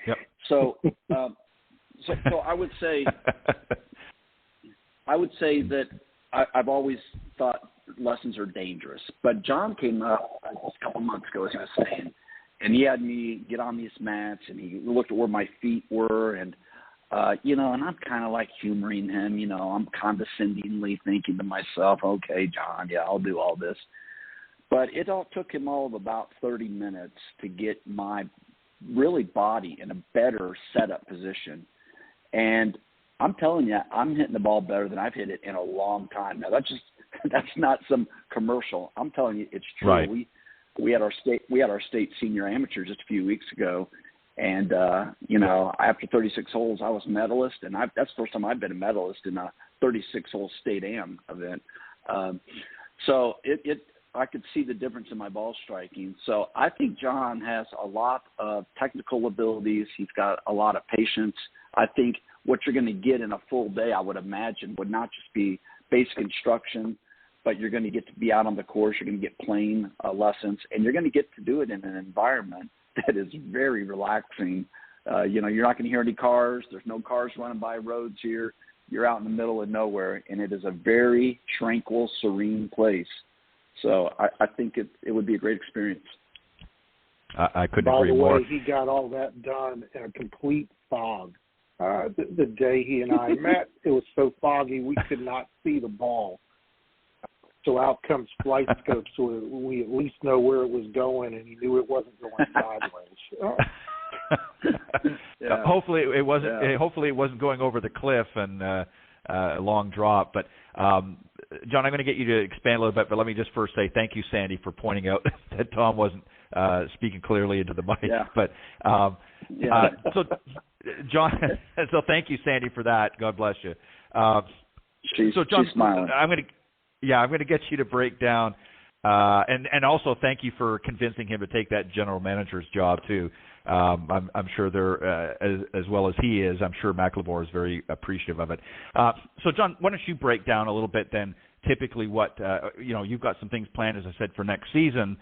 Yep. So I would say that I've always thought lessons are dangerous. But John came up a couple months ago, as he was saying, and he had me get on these mats, and he looked at where my feet were, and and I'm kind of like humoring him. I'm condescendingly thinking to myself, okay, John, yeah, I'll do all this. But it all took him all of about 30 minutes to get my really body in a better setup position. And I'm telling you, I'm hitting the ball better than I've hit it in a long time. Now, that's not some commercial. I'm telling you, it's true. Right. We had our state senior amateur just a few weeks ago, and after 36 holes, I was medalist, and that's the first time I've been a medalist in a 36-hole state am event. So I could see the difference in my ball striking. So I think John has a lot of technical abilities. He's got a lot of patience. I think what you're going to get in a full day, I would imagine, would not just be basic instruction, but you're going to get to be out on the course. You're going to get playing lessons, and you're going to get to do it in an environment that is very relaxing. You're not going to hear any cars. There's no cars running by roads here. You're out in the middle of nowhere, and it is a very tranquil, serene place. So I think it would be a great experience. I couldn't agree more. By the way, he got all that done in a complete fog. The day he and I met, it was so foggy we could not see the ball. So out comes flight scope, so we at least know where it was going, and he knew it wasn't going sideways. Yeah. Hopefully it wasn't. Yeah. Hopefully it wasn't going over the cliff and a long drop. But John, I'm going to get you to expand a little bit, but let me just first say thank you, Sandy, for pointing out that Tom wasn't speaking clearly into the mic. Yeah. But so John, so thank you, Sandy, for that. God bless you. So John, she's smiling. I'm going to get you to break down, and also thank you for convincing him to take that general manager's job too. I'm sure they're as well as he is. I'm sure McLemore is very appreciative of it. So John, why don't you break down a little bit then? Typically, what you've got some things planned, as I said, for next season.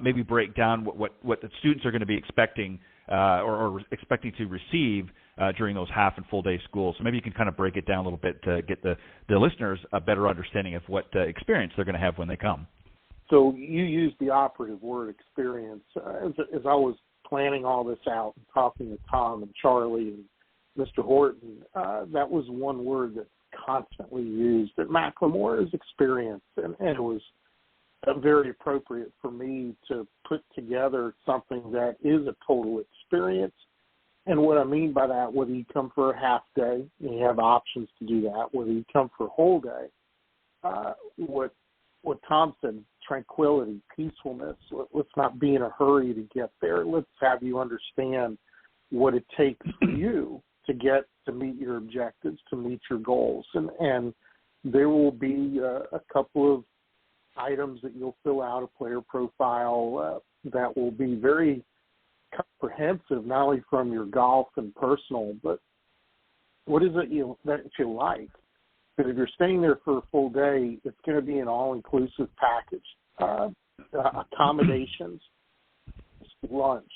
Maybe break down what the students are going to be expecting or expecting to receive during those half and full day schools. So maybe you can kind of break it down a little bit to get the listeners a better understanding of what experience they're going to have when they come. So you used the operative word, experience. As I was planning all this out and talking to Tom and Charlie and Mr. Horton, that was one word that constantly used. But McLemore is experience, and it was very appropriate for me to put together something that is a total experience. And what I mean by that, whether you come for a half day, and you have options to do that, whether you come for a whole day, what Tom said, tranquility, peacefulness. Let's not be in a hurry to get there. Let's have you understand what it takes for you to meet your objectives, to meet your goals. And there will be a couple of items that you'll fill out, a player profile that will be very comprehensive, not only from your golf and personal, but what is it that you like? Because if you're staying there for a full day, it's going to be an all-inclusive package. Accommodations, lunch,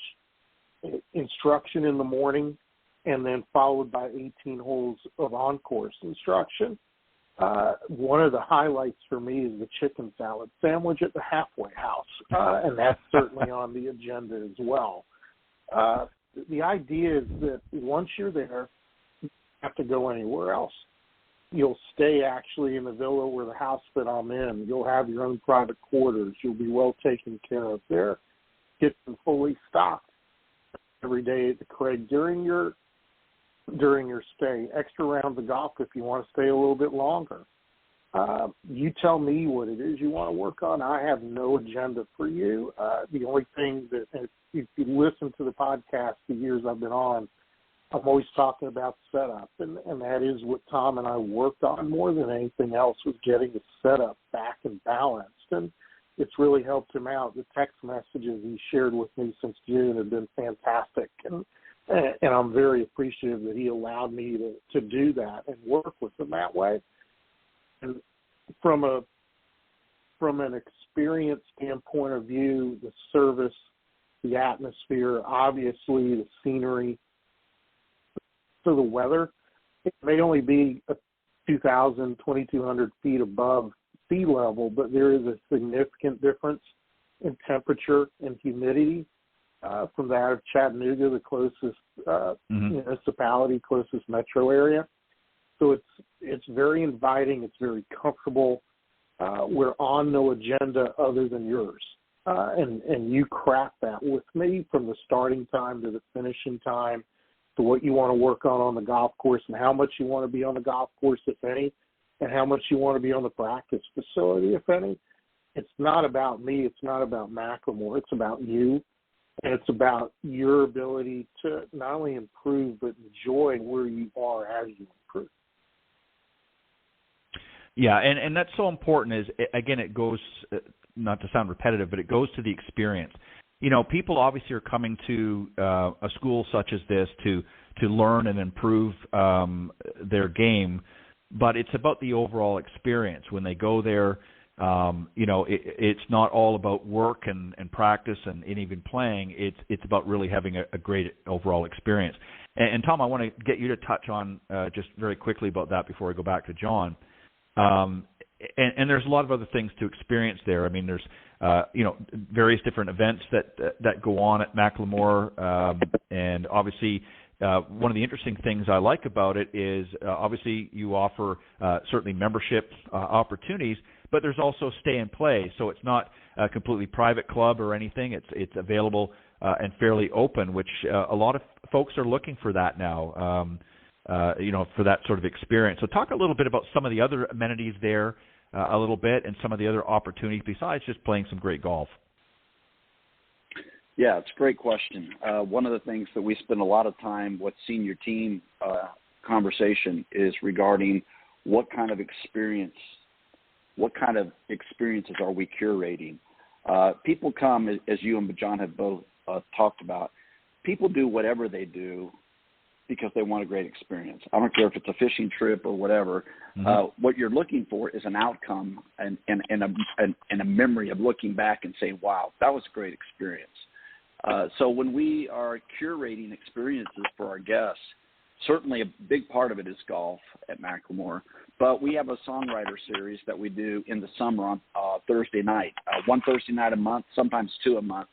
instruction in the morning, and then followed by 18 holes of on-course instruction. One of the highlights for me is the chicken salad sandwich at the halfway house, and that's certainly on the agenda as well. The idea is that once you're there, you don't have to go anywhere else. You'll stay actually in the villa or the house that I'm in. You'll have your own private quarters. You'll be well taken care of there. Kitchen fully stocked every day at the Craig during your stay. Extra rounds of golf if you want to stay a little bit longer. You tell me what it is you want to work on. I have no agenda for you. The only thing that, if you listen to the podcast the years I've been on, I'm always talking about setup, and that is what Tom and I worked on more than anything else, was getting the setup back and balanced, and it's really helped him out. The text messages he shared with me since June have been fantastic, and I'm very appreciative that he allowed me to do that and work with him that way. And from an experience standpoint of view, the service, the atmosphere, obviously the scenery, so the weather, it may only be 2,000, 2,200 feet above sea level, but there is a significant difference in temperature and humidity from that of Chattanooga, the closest municipality, closest metro area. So it's very inviting. It's very comfortable. We're on no agenda other than yours. And you craft that with me from the starting time to the finishing time, to what you want to work on the golf course, and how much you want to be on the golf course, if any, and how much you want to be on the practice facility, if any. It's not about me. It's not about McLemore. It's about you, and it's about your ability to not only improve but enjoy where you are as you improve. Yeah, and that's so important. Is again, it goes, not to sound repetitive, but it goes to the experience. You know, people obviously are coming to a school such as this to learn and improve their game, but it's about the overall experience. When they go there, it's not all about work and practice and even playing. It's about really having a great overall experience. And Tom, I want to get you to touch on just very quickly about that before I go back to John. And there's a lot of other things to experience there. I mean, there's various different events that go on at McLemore, and obviously one of the interesting things I like about it is obviously you offer certainly membership opportunities, but there's also stay and play. So it's not a completely private club or anything. It's available and fairly open, which a lot of folks are looking for that now. For that sort of experience. So talk a little bit about some of the other amenities there a little bit, and some of the other opportunities besides just playing some great golf. Yeah, it's a great question. One of the things that we spend a lot of time with senior team conversation is regarding what kind of experiences are we curating. People come, as you and John have both talked about, people do whatever they do because they want a great experience. I don't care if it's a fishing trip or whatever. What you're looking for is an outcome and a memory of looking back and saying, wow, that was a great experience. So when we are curating experiences for our guests, certainly a big part of it is golf at McLemore, but we have a songwriter series that we do in the summer on Thursday night, one Thursday night a month, sometimes two a month.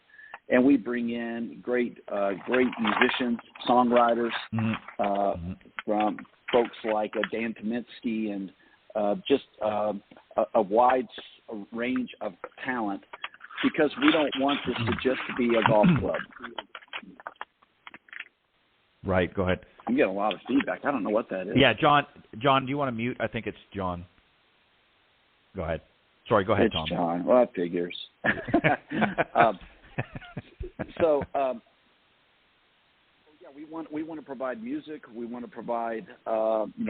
And we bring in great musicians, songwriters from folks like Dan Kaminsky and just a wide range of talent, because we don't want this to just be a golf club. Right. Go ahead. I'm getting a lot of feedback. I don't know what that is. Yeah, John, do you want to mute? I think it's John. Go ahead. Sorry, go ahead, it's Tom. John. Well, that figures. We want to provide music. We want to provide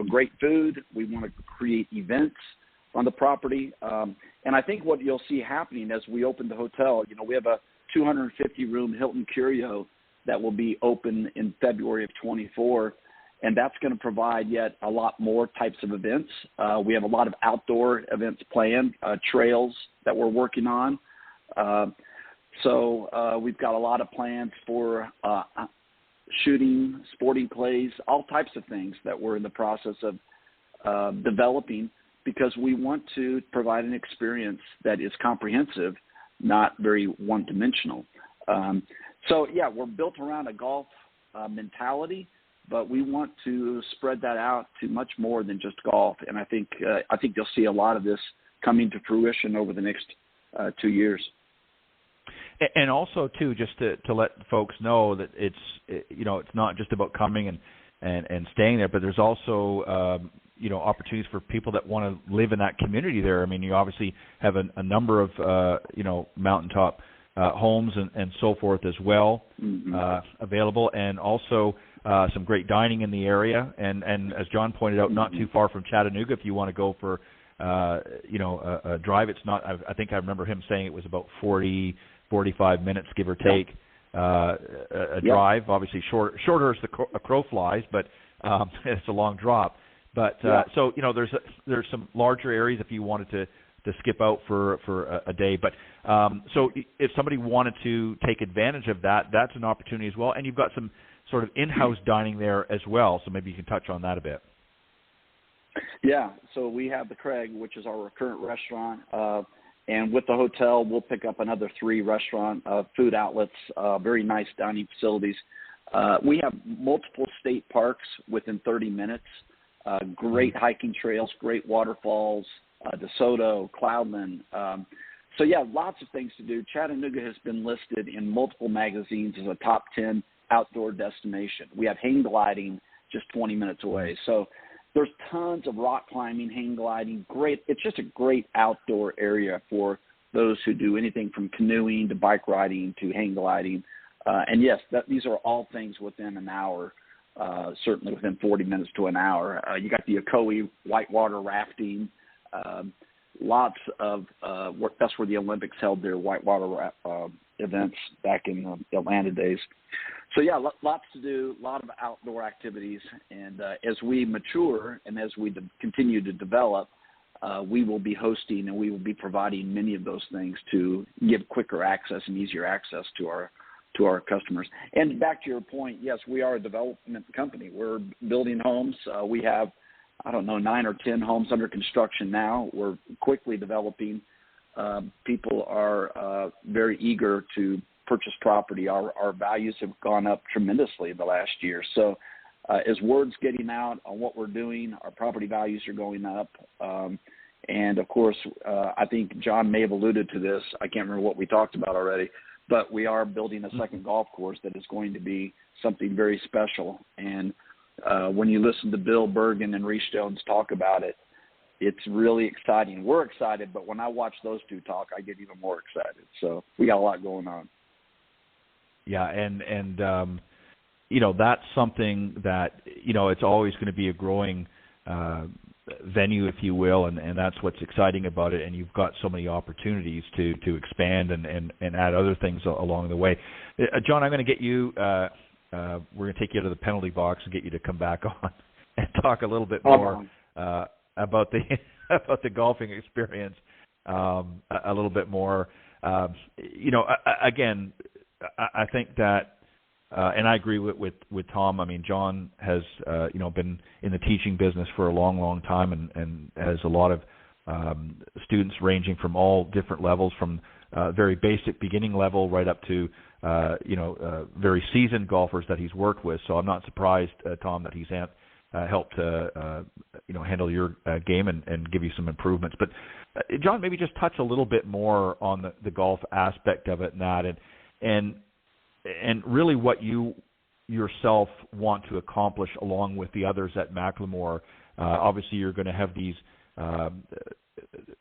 great food. We want to create events on the property. And I think what you'll see happening as we open the hotel, we have a 250-room Hilton Curio that will be open in February of 24, and that's going to provide yet a lot more types of events. We have a lot of outdoor events planned, trails that we're working on. So we've got a lot of plans for shooting, sporting clays, all types of things that we're in the process of developing, because we want to provide an experience that is comprehensive, not very one-dimensional. We're built around a golf mentality, but we want to spread that out to much more than just golf. And I think you'll see a lot of this coming to fruition over the next 2 years. And also, too, just to let folks know that it's not just about coming and staying there, but there's also opportunities for people that want to live in that community there. I mean, you obviously have a number of mountaintop homes and so forth as well available, and also some great dining in the area. And as John pointed out, not too far from Chattanooga if you want to go for a drive. It's not. I think I remember him saying it was about 45 minutes, give or take, a drive. Obviously, shorter as a crow flies, but it's a long drop. But so there's some larger areas if you wanted to skip out for a day. But so if somebody wanted to take advantage of that, that's an opportunity as well. And you've got some sort of in-house dining there as well. So maybe you can touch on that a bit. Yeah. So we have the Craig, which is our current restaurant. And with the hotel, we'll pick up another 3 restaurant food outlets, very nice dining facilities. We have multiple state parks within 30 minutes, great hiking trails, great waterfalls, DeSoto, Cloudland. Lots of things to do. Chattanooga has been listed in multiple magazines as a top 10 outdoor destination. We have hang gliding just 20 minutes away. So there's tons of rock climbing, hang gliding. Great. It's just a great outdoor area for those who do anything from canoeing to bike riding to hang gliding. And yes, these are all things within an hour, certainly within 40 minutes to an hour. You got the Ocoee whitewater rafting. Lots of that's where the Olympics held their whitewater events back in the Atlanta days. So lots to do, a lot of outdoor activities, and as we mature and as we continue to develop, we will be hosting and we will be providing many of those things to give quicker access and easier access to our customers. And back to your point, yes, we are a development company. We're building homes. We have 9 or 10 homes under construction now. We're quickly developing. People are very eager to purchase property. Our values have gone up tremendously in the last year. So as word's getting out on what we're doing, our property values are going up. And, of course, I think John may have alluded to this. I can't remember what we talked about already. But we are building a second golf course that is going to be something very special. And when you listen to Bill Bergen and Reese Jones talk about it, it's really exciting. We're excited, but when I watch those two talk, I get even more excited. So we got a lot going on. Yeah, and that's something that, it's always going to be a growing venue, if you will, and that's what's exciting about it. And you've got so many opportunities to expand and add other things along the way. John, I'm going to get you we're going to take you to the penalty box and get you to come back on and talk a little bit more about the golfing experience a little bit more. Again, I think that, and I agree with Tom. I mean, John has been in the teaching business for a long, long time, and has a lot of students ranging from all different levels, from very basic beginning level right up to very seasoned golfers that he's worked with. So I'm not surprised, Tom, that he's help to handle your game and give you some improvements. But John, maybe just touch a little bit more on the golf aspect of it, and really what you yourself want to accomplish along with the others at McLemore. Obviously, you're going to have these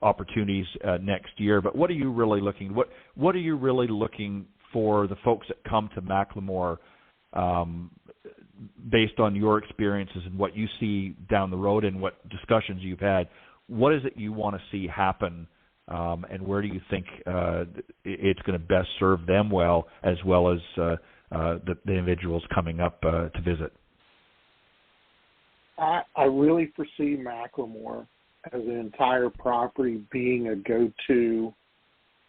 opportunities next year, but what are you really looking? What are you really looking for the folks that come to McLemore, based on your experiences and what you see down the road and what discussions you've had? What is it you want to see happen, and where do you think it's going to best serve them well as the individuals coming up to visit? I really foresee McLemore as an entire property being a go-to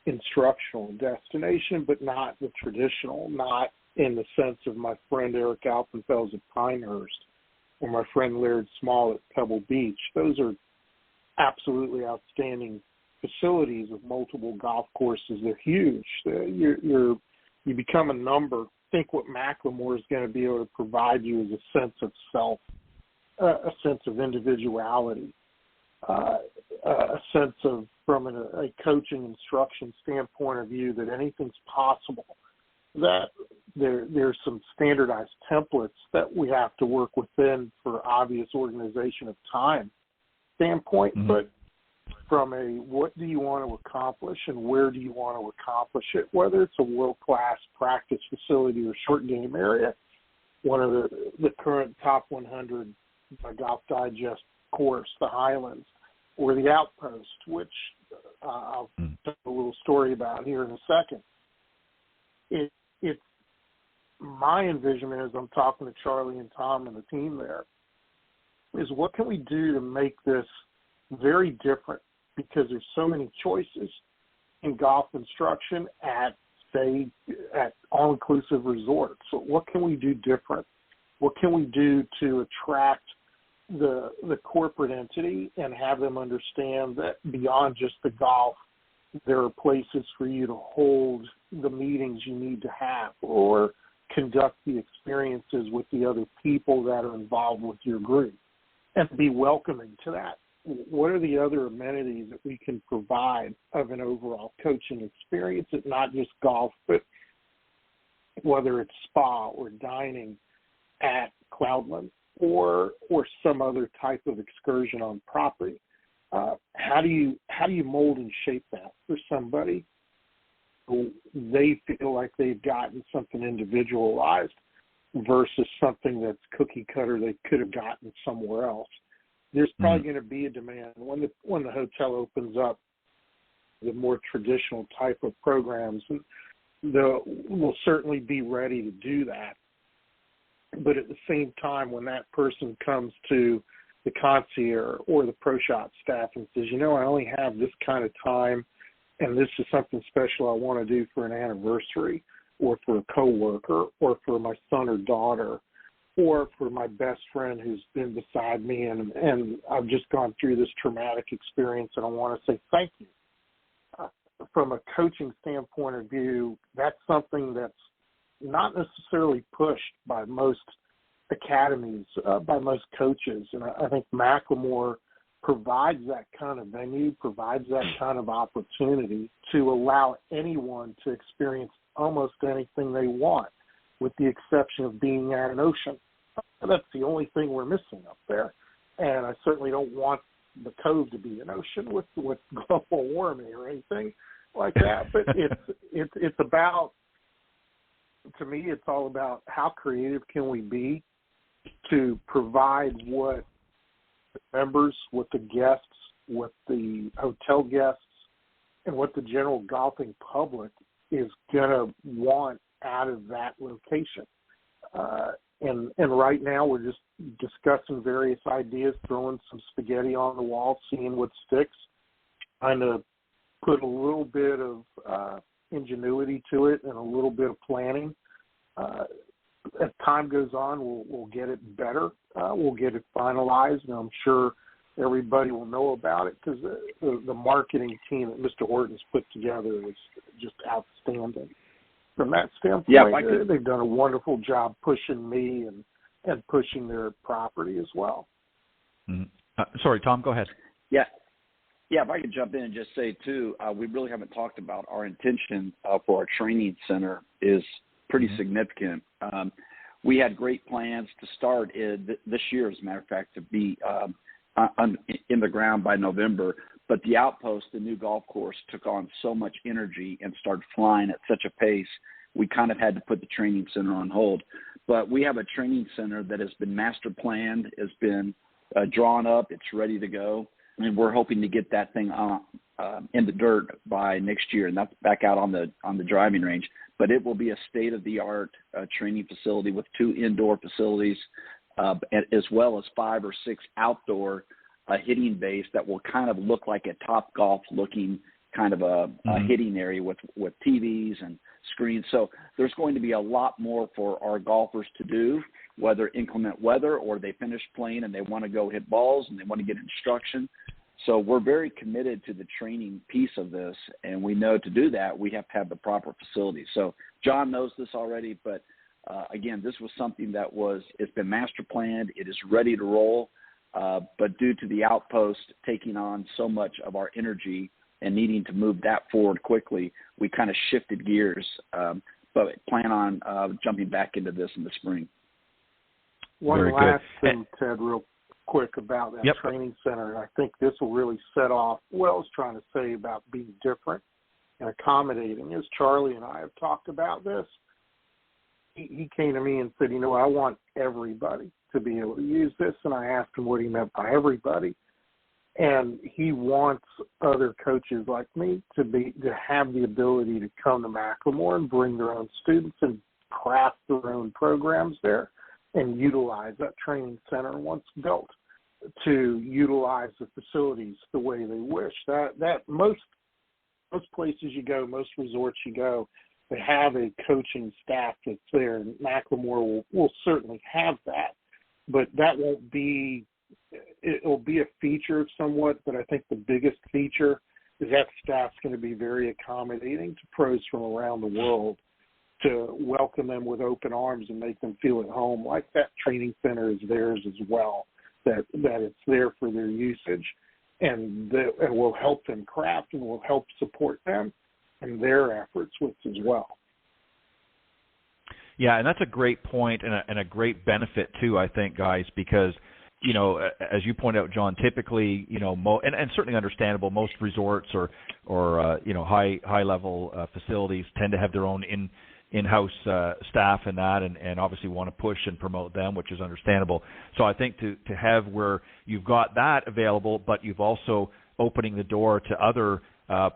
instructional destination, but not the traditional, not in the sense of my friend Eric Alpenfels at Pinehurst or my friend Laird Small at Pebble Beach. Those are absolutely outstanding facilities with multiple golf courses. They're huge. You become a number. Think what McLemore is going to be able to provide you is a sense of self, a sense of individuality, a sense of, from a coaching instruction standpoint of view, that anything's possible, that there's some standardized templates that we have to work within for obvious organization of time standpoint, but from a what do you want to accomplish and where do you want to accomplish it, whether it's a world-class practice facility or short game area, one of the current top 100 by Golf Digest course, the Highlands, or the Outpost, which I'll tell a little story about here in a second. It's my envisionment as I'm talking to Charlie and Tom and the team there is what can we do to make this very different, because there's so many choices in golf instruction at all-inclusive resorts. So what can we do different? What can we do to attract the corporate entity and have them understand that beyond just the golf, there are places for you to hold the meetings you need to have or conduct the experiences with the other people that are involved with your group, and be welcoming to that. What are the other amenities that we can provide of an overall coaching experience at not just golf, but whether it's spa or dining at Cloudland or some other type of excursion on property? How do you mold and shape that for somebody who they feel like they've gotten something individualized versus something that's cookie cutter they could have gotten somewhere else? There's probably going to be a demand when the hotel opens up, the more traditional type of programs. We'll certainly be ready to do that. But at the same time, when that person comes to the concierge or the pro shop staff and says, I only have this kind of time, and this is something special I want to do for an anniversary or for a coworker or for my son or daughter or for my best friend who's been beside me and I've just gone through this traumatic experience and I want to say thank you. From a coaching standpoint of view, that's something that's not necessarily pushed by most academies, by most coaches. And I think McLemore provides that kind of venue, provides that kind of opportunity to allow anyone to experience almost anything they want, with the exception of being at an ocean. That's the only thing we're missing up there. And I certainly don't want the Cove to be an ocean with global warming or anything like that. But it's about, to me, it's all about how creative can we be to provide what the members, what the guests, what the hotel guests, and what the general golfing public is going to want out of that location. And right now we're just discussing various ideas, throwing some spaghetti on the wall, seeing what sticks, trying to put a little bit of ingenuity to it and a little bit of planning. As time goes on, we'll get it better. We'll get it finalized, and I'm sure everybody will know about it because the marketing team that Mr. Horton's put together is just outstanding. From that standpoint, they've done a wonderful job pushing me and pushing their property as well. Sorry, Tom, go ahead. Yeah, if I could jump in and just say, too, we really haven't talked about our intention for our training center is pretty significant. We had great plans to start this year, as a matter of fact, to be in the ground by November. But the Outpost, the new golf course, took on so much energy and started flying at such a pace, we kind of had to put the training center on hold. But we have a training center that has been master planned, has been drawn up, it's ready to go, and we're hoping to get that thing in the dirt by next year, and that's back out on the driving range. But it will be a state-of-the-art training facility with 2 indoor facilities, as well as 5 or 6 outdoor hitting bays that will kind of look like a Topgolf-looking kind of a hitting area with TVs and screens. So there's going to be a lot more for our golfers to do, whether inclement weather or they finish playing and they want to go hit balls and they want to get instruction. So we're very committed to the training piece of this, and we know to do that we have to have the proper facilities. So John knows this already, but again, this was something that it's been master planned. It is ready to roll, but due to the Outpost taking on so much of our energy and needing to move that forward quickly, we kind of shifted gears, but plan on jumping back into this in the spring. One last thing, Ted, real quick about that training center, and I think this will really set off what I was trying to say about being different and accommodating. As Charlie and I have talked about this, he came to me and said, I want everybody to be able to use this, and I asked him what he meant by everybody. And he wants other coaches like me to have the ability to come to McLemore and bring their own students and craft their own programs there and utilize that training center once built to utilize the facilities the way they wish. That most places you go, most resorts you go, they have a coaching staff that's there, and McLemore will certainly have that, but that won't be. It'll be a feature somewhat, but I think the biggest feature is that staff's going to be very accommodating to pros from around the world, to welcome them with open arms and make them feel at home, like that training center is theirs as well, that it's there for their usage, and it will help them craft and will help support them in their efforts with as well. Yeah, and that's a great point and a great benefit too, I think, guys, because as you point out, John, typically, and certainly understandable, most resorts or high level facilities tend to have their own in-house staff and that, and obviously want to push and promote them, which is understandable. So I think to have where you've got that available, but you've also opening the door to other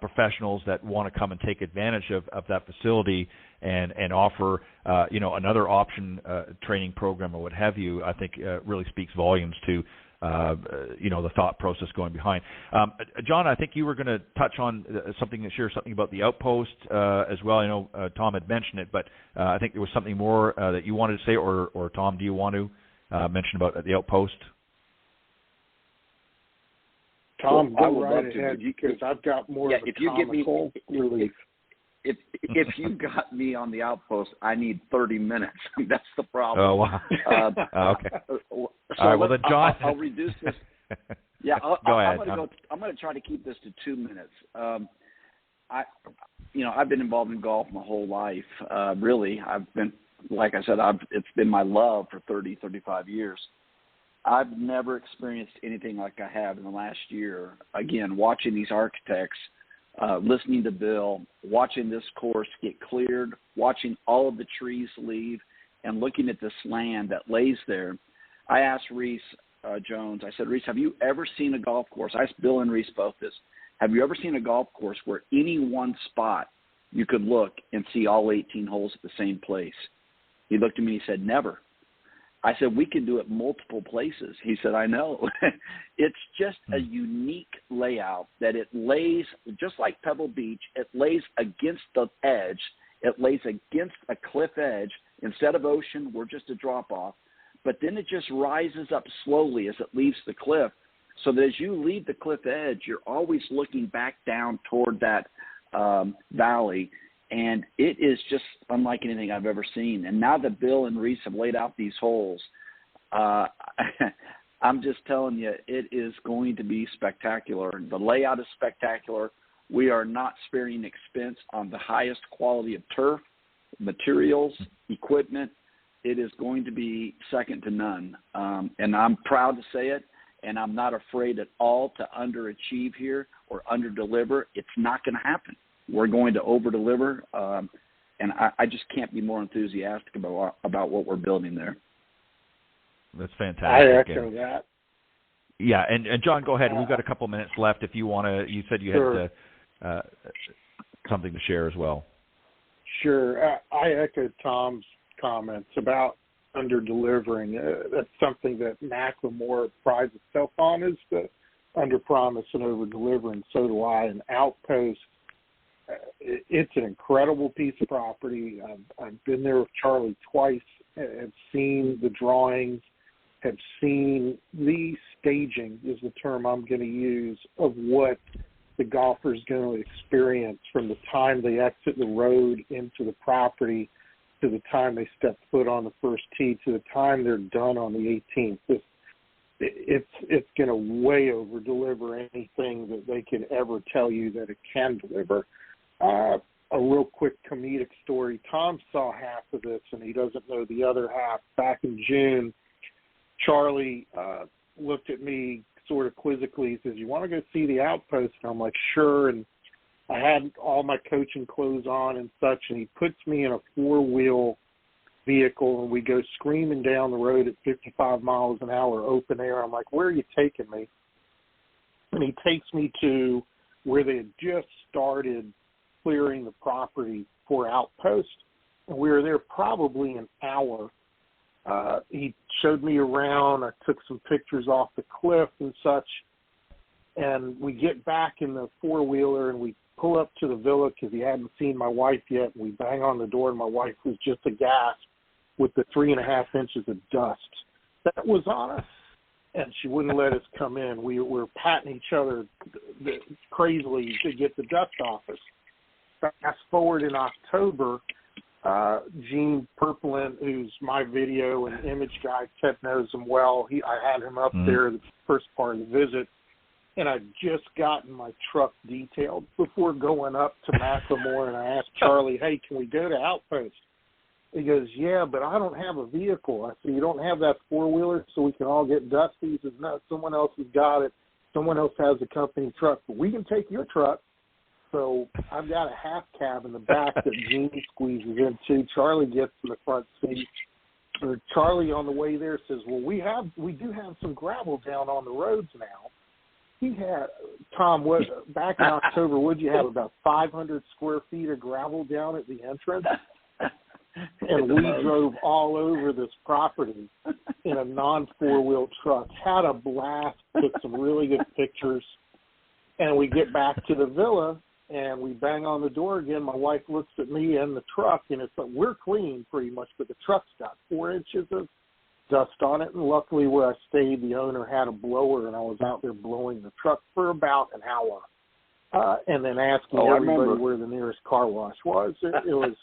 professionals that want to come and take advantage of that facility and offer another option training program or what have you, I think really speaks volumes to the thought process going behind. John, I think you were going to touch on share something about the Outpost as well. I know Tom had mentioned it, but I think there was something more that you wanted to say, or Tom, do you want to mention about the Outpost? Tom, go right ahead, because I've got more of a comical relief. If you got me on the Outpost, I need 30 minutes. That's the problem. Oh, wow. Okay. So all right, well, then, John. I'll reduce this. Yeah, go ahead, I'm going to try to keep this to 2 minutes. I've been involved in golf my whole life. Really, I've been, like I said, it's been my love for 30, 35 years. I've never experienced anything like I have in the last year. Again, watching these architects, listening to Bill, watching this course get cleared, watching all of the trees leave, and looking at this land that lays there. I asked Reese Jones, I said, Reese, have you ever seen a golf course? I asked Bill and Reese both this. Have you ever seen a golf course where any one spot you could look and see all 18 holes at the same place? He looked at me and he said, never. I said, we can do it multiple places. He said, I know. It's just a unique layout that it lays, just like Pebble Beach, it lays against the edge. It lays against a cliff edge. Instead of ocean, we're just a drop-off. But then it just rises up slowly as it leaves the cliff, so that as you leave the cliff edge, you're always looking back down toward that valley. And it is just unlike anything I've ever seen. And now that Bill and Reese have laid out these holes, I'm just telling you, it is going to be spectacular. The layout is spectacular. We are not sparing expense on the highest quality of turf, materials, equipment. It is going to be second to none. And I'm proud to say it, and I'm not afraid at all to underachieve here or underdeliver. It's not going to happen. We're going to overdeliver, and I just can't be more enthusiastic about what we're building there. That's fantastic. I echo that. Yeah, and John, go ahead. We've got a couple minutes left. If you want to, you said you Sure. had something to share as well. Sure. I echo Tom's comments about under-delivering. That's something that McLemore prides itself on, is the under-promise and over-deliver, and so do I. And Outpost, it's an incredible piece of property. I've been there with Charlie twice, have seen the drawings, have seen the staging, is the term I'm going to use, of what the golfer is going to experience from the time they exit the road into the property to the time they step foot on the first tee to the time they're done on the 18th. It's going to way over deliver anything that they can ever tell you that it can deliver. A real quick comedic story. Tom saw half of this, and he doesn't know the other half. Back in June, Charlie looked at me sort of quizzically. He says, "You want to go see the Outpost?" And I'm like, "Sure." And I had all my coaching clothes on and such, and he puts me in a four-wheel vehicle, and we go screaming down the road at 55 miles an hour, open air. I'm like, "Where are you taking me?" And he takes me to where they had just started clearing the property for Outpost, and we were there probably an hour. He showed me around. I took some pictures off the cliff and such, and we get back in the four-wheeler, and we pull up to the villa because he hadn't seen my wife yet. We bang on the door, and my wife was just aghast with the 3.5 inches of dust that was on us, and she wouldn't let us come in. We were patting each other crazily to get the dust off us. Fast forward in October, Gene Purplant, who's my video and image guy, Ted knows him well. I had him up there the first part of the visit, and I'd just gotten my truck detailed before going up to McLemore, and I asked Charlie, "Hey, can we go to Outpost?" He goes, "Yeah, but I don't have a vehicle." I said, "You don't have that four-wheeler so we can all get dusty?" He says, "No, someone else has got it. Someone else has a company truck, but we can take your truck." So I've got a half cab in the back that Gene squeezes into. Charlie gets in the front seat. Charlie on the way there says, "Well, we do have some gravel down on the roads now." He had, Tom, back in October, would you have about 500 square feet of gravel down at the entrance? And we drove all over this property in a non-four-wheel truck. Had a blast, took some really good pictures. And we get back to the villa, and we bang on the door again. My wife looks at me and the truck, and it's like, we're clean pretty much, but the truck's got 4 inches of dust on it. And luckily where I stayed, the owner had a blower, and I was out there blowing the truck for about an hour. And then asking everybody where the nearest car wash was. It was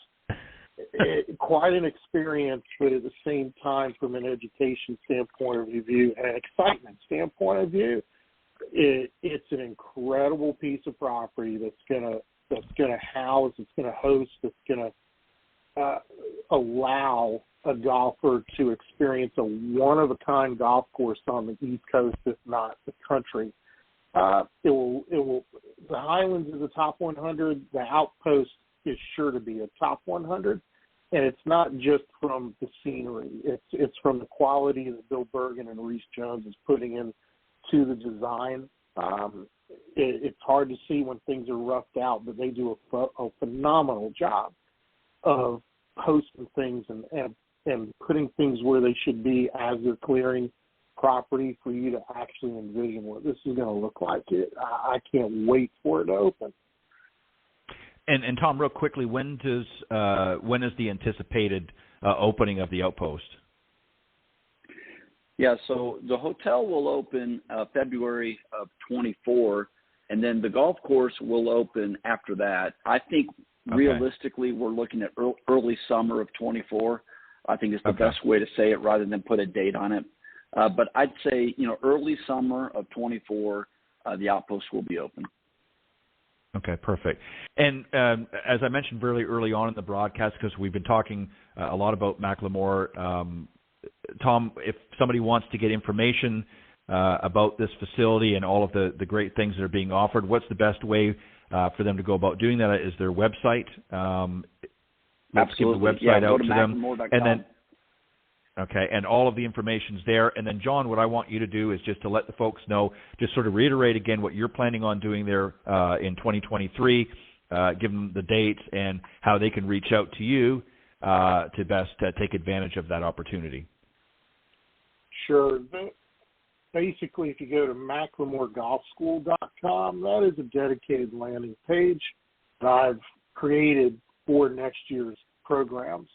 quite an experience, but at the same time, from an education standpoint of view and an excitement standpoint of view, it's an incredible piece of property that's gonna house, it's gonna host, it's gonna allow a golfer to experience a one-of-a-kind golf course on the East Coast, if not the country. It will. The Highlands is a top 100. The Outpost is sure to be a top 100, and it's not just from the scenery. It's from the quality that Bill Bergen and Reese Jones is putting in to the design. It's hard to see when things are roughed out, but they do a phenomenal job of hosting things and putting things where they should be as they're clearing property for you to actually envision what this is going to look like. I can't wait for it to open. And Tom, real quickly, when is the anticipated opening of the Outpost? Yeah, so the hotel will open February of 24, and then the golf course will open after that. I think realistically we're looking at early summer of 24. I think it's the best way to say it rather than put a date on it. But I'd say, early summer of 24, the outpost will be open. Okay, perfect. And as I mentioned really early on in the broadcast, because we've been talking a lot about McLemore, Tom, if somebody wants to get information about this facility and all of the great things that are being offered, what's the best way for them to go about doing that? Is their website? Let's give the website out to them. And then, okay, and all of the information's there. And then, John, what I want you to do is just to let the folks know, just sort of reiterate again what you're planning on doing there in 2023, give them the dates and how they can reach out to you to best take advantage of that opportunity. Sure. Basically, if you go to McLemoreGolfSchool.com, that is a dedicated landing page that I've created for next year's programs.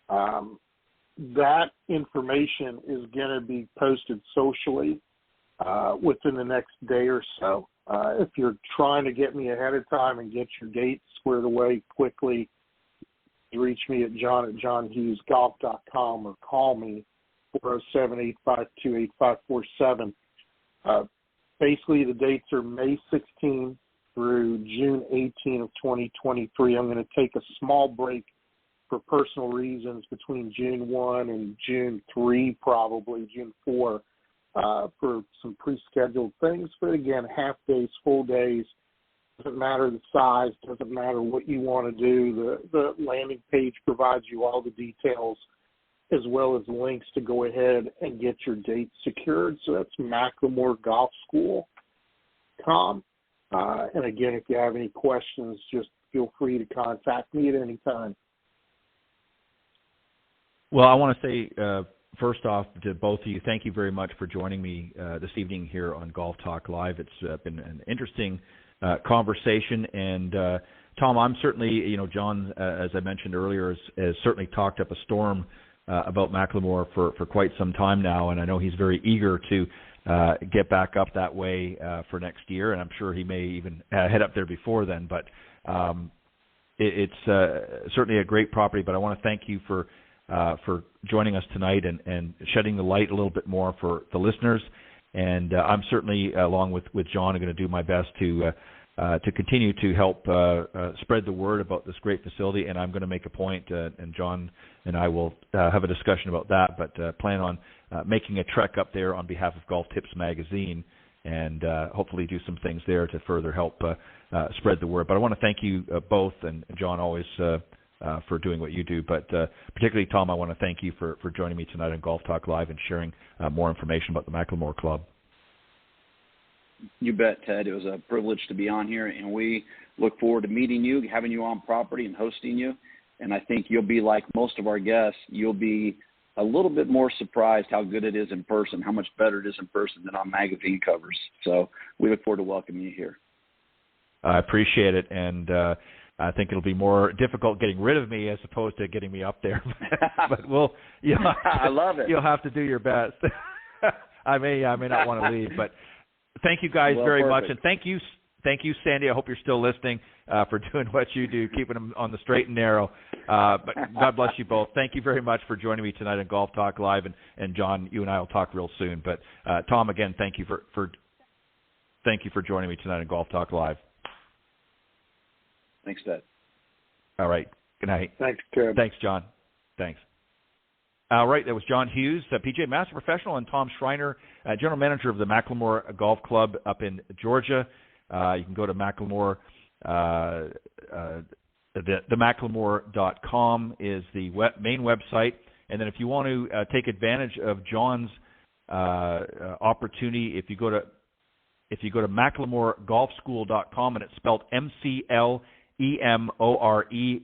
That information is going to be posted socially within the next day or so. If you're trying to get me ahead of time and get your dates squared away quickly, you reach me at john@johnhughesgolf.com or call me 407-852-8547. Basically, the dates are May 16 through June 18 of 2023. I'm going to take a small break for personal reasons between June 1 and June 3, probably June 4, for some pre-scheduled things. But again, half days, full days, doesn't matter the size, doesn't matter what you want to do. The landing page provides you all the details as well as links to go ahead and get your dates secured. So that's McLemoreGolfSchool.com. And again, if you have any questions, just feel free to contact me at any time. Well, I want to say, first off, to both of you, thank you very much for joining me this evening here on Golf Talk Live. It's been an interesting conversation. And, Tom, I'm certainly, John, as I mentioned earlier, has certainly talked up a storm about McLemore for quite some time now. And I know he's very eager to get back up that way for next year. And I'm sure he may even head up there before then. But it's certainly a great property. But I want to thank you for joining us tonight and shedding the light a little bit more for the listeners. And I'm certainly, along with John, going to do my best to continue to help spread the word about this great facility. And I'm going to make a point, and John and I will have a discussion about that, but plan on making a trek up there on behalf of Golf Tips Magazine and hopefully do some things there to further help spread the word. But I want to thank you both, and John always for doing what you do. But particularly, Tom, I want to thank you for joining me tonight on Golf Talk Live and sharing more information about the McLemore Club. You bet, Ted. It was a privilege to be on here, and we look forward to meeting you, having you on property, and hosting you. And I think you'll be like most of our guests. You'll be a little bit more surprised how good it is in person, how much better it is in person than on magazine covers. So we look forward to welcoming you here. I appreciate it, and I think it'll be more difficult getting rid of me as opposed to getting me up there. But I love it. You'll have to do your best. I may not want to leave, but thank you guys very much, and thank you, Sandy. I hope you're still listening for doing what you do, keeping them on the straight and narrow. But God bless you both. Thank you very much for joining me tonight on Golf Talk Live, and John, you and I will talk real soon. But Tom, again, thank you for joining me tonight on Golf Talk Live. Thanks, Ted. All right. Good night. Thanks, Ted. Thanks, John. Thanks. All right. That was John Hughes, PGA Master Professional, and Tom Schreiner, General Manager of the McLemore Golf Club up in Georgia. You can go to McLemore. The McLemore.com is the main website. And then if you want to take advantage of John's opportunity, if you go to McLemoreGolfSchool.com, and it's spelled McLemore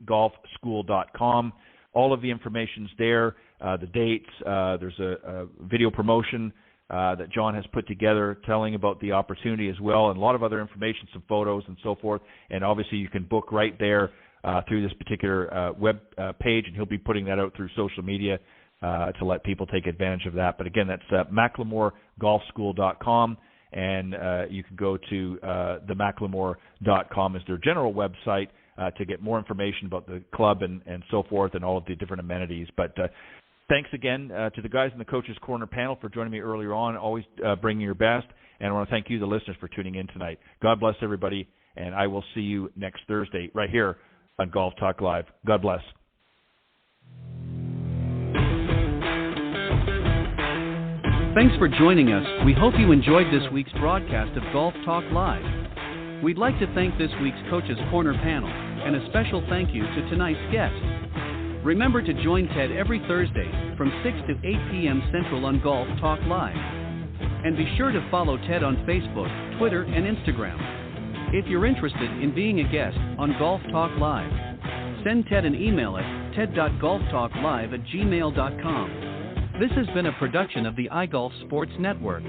golfschool.com. All of the information's there, the dates. There's a video promotion that John has put together telling about the opportunity as well, and a lot of other information, some photos and so forth. And obviously you can book right there through this particular web page, and he'll be putting that out through social media to let people take advantage of that. But again, that's McLemoreGolfSchool.com. And you can go to the McLemore.com as their general website to get more information about the club and so forth and all of the different amenities. But thanks again to the guys in the Coaches Corner panel for joining me earlier on, always bringing your best. And I want to thank you, the listeners, for tuning in tonight. God bless everybody, and I will see you next Thursday right here on Golf Talk Live. God bless. Thanks for joining us. We hope you enjoyed this week's broadcast of Golf Talk Live. We'd like to thank this week's Coaches Corner panel, and a special thank you to tonight's guest. Remember to join Ted every Thursday from 6 to 8 p.m. Central on Golf Talk Live. And be sure to follow Ted on Facebook, Twitter, and Instagram. If you're interested in being a guest on Golf Talk Live, send Ted an email at ted.golftalklive@gmail.com. This has been a production of the iGolf Sports Network.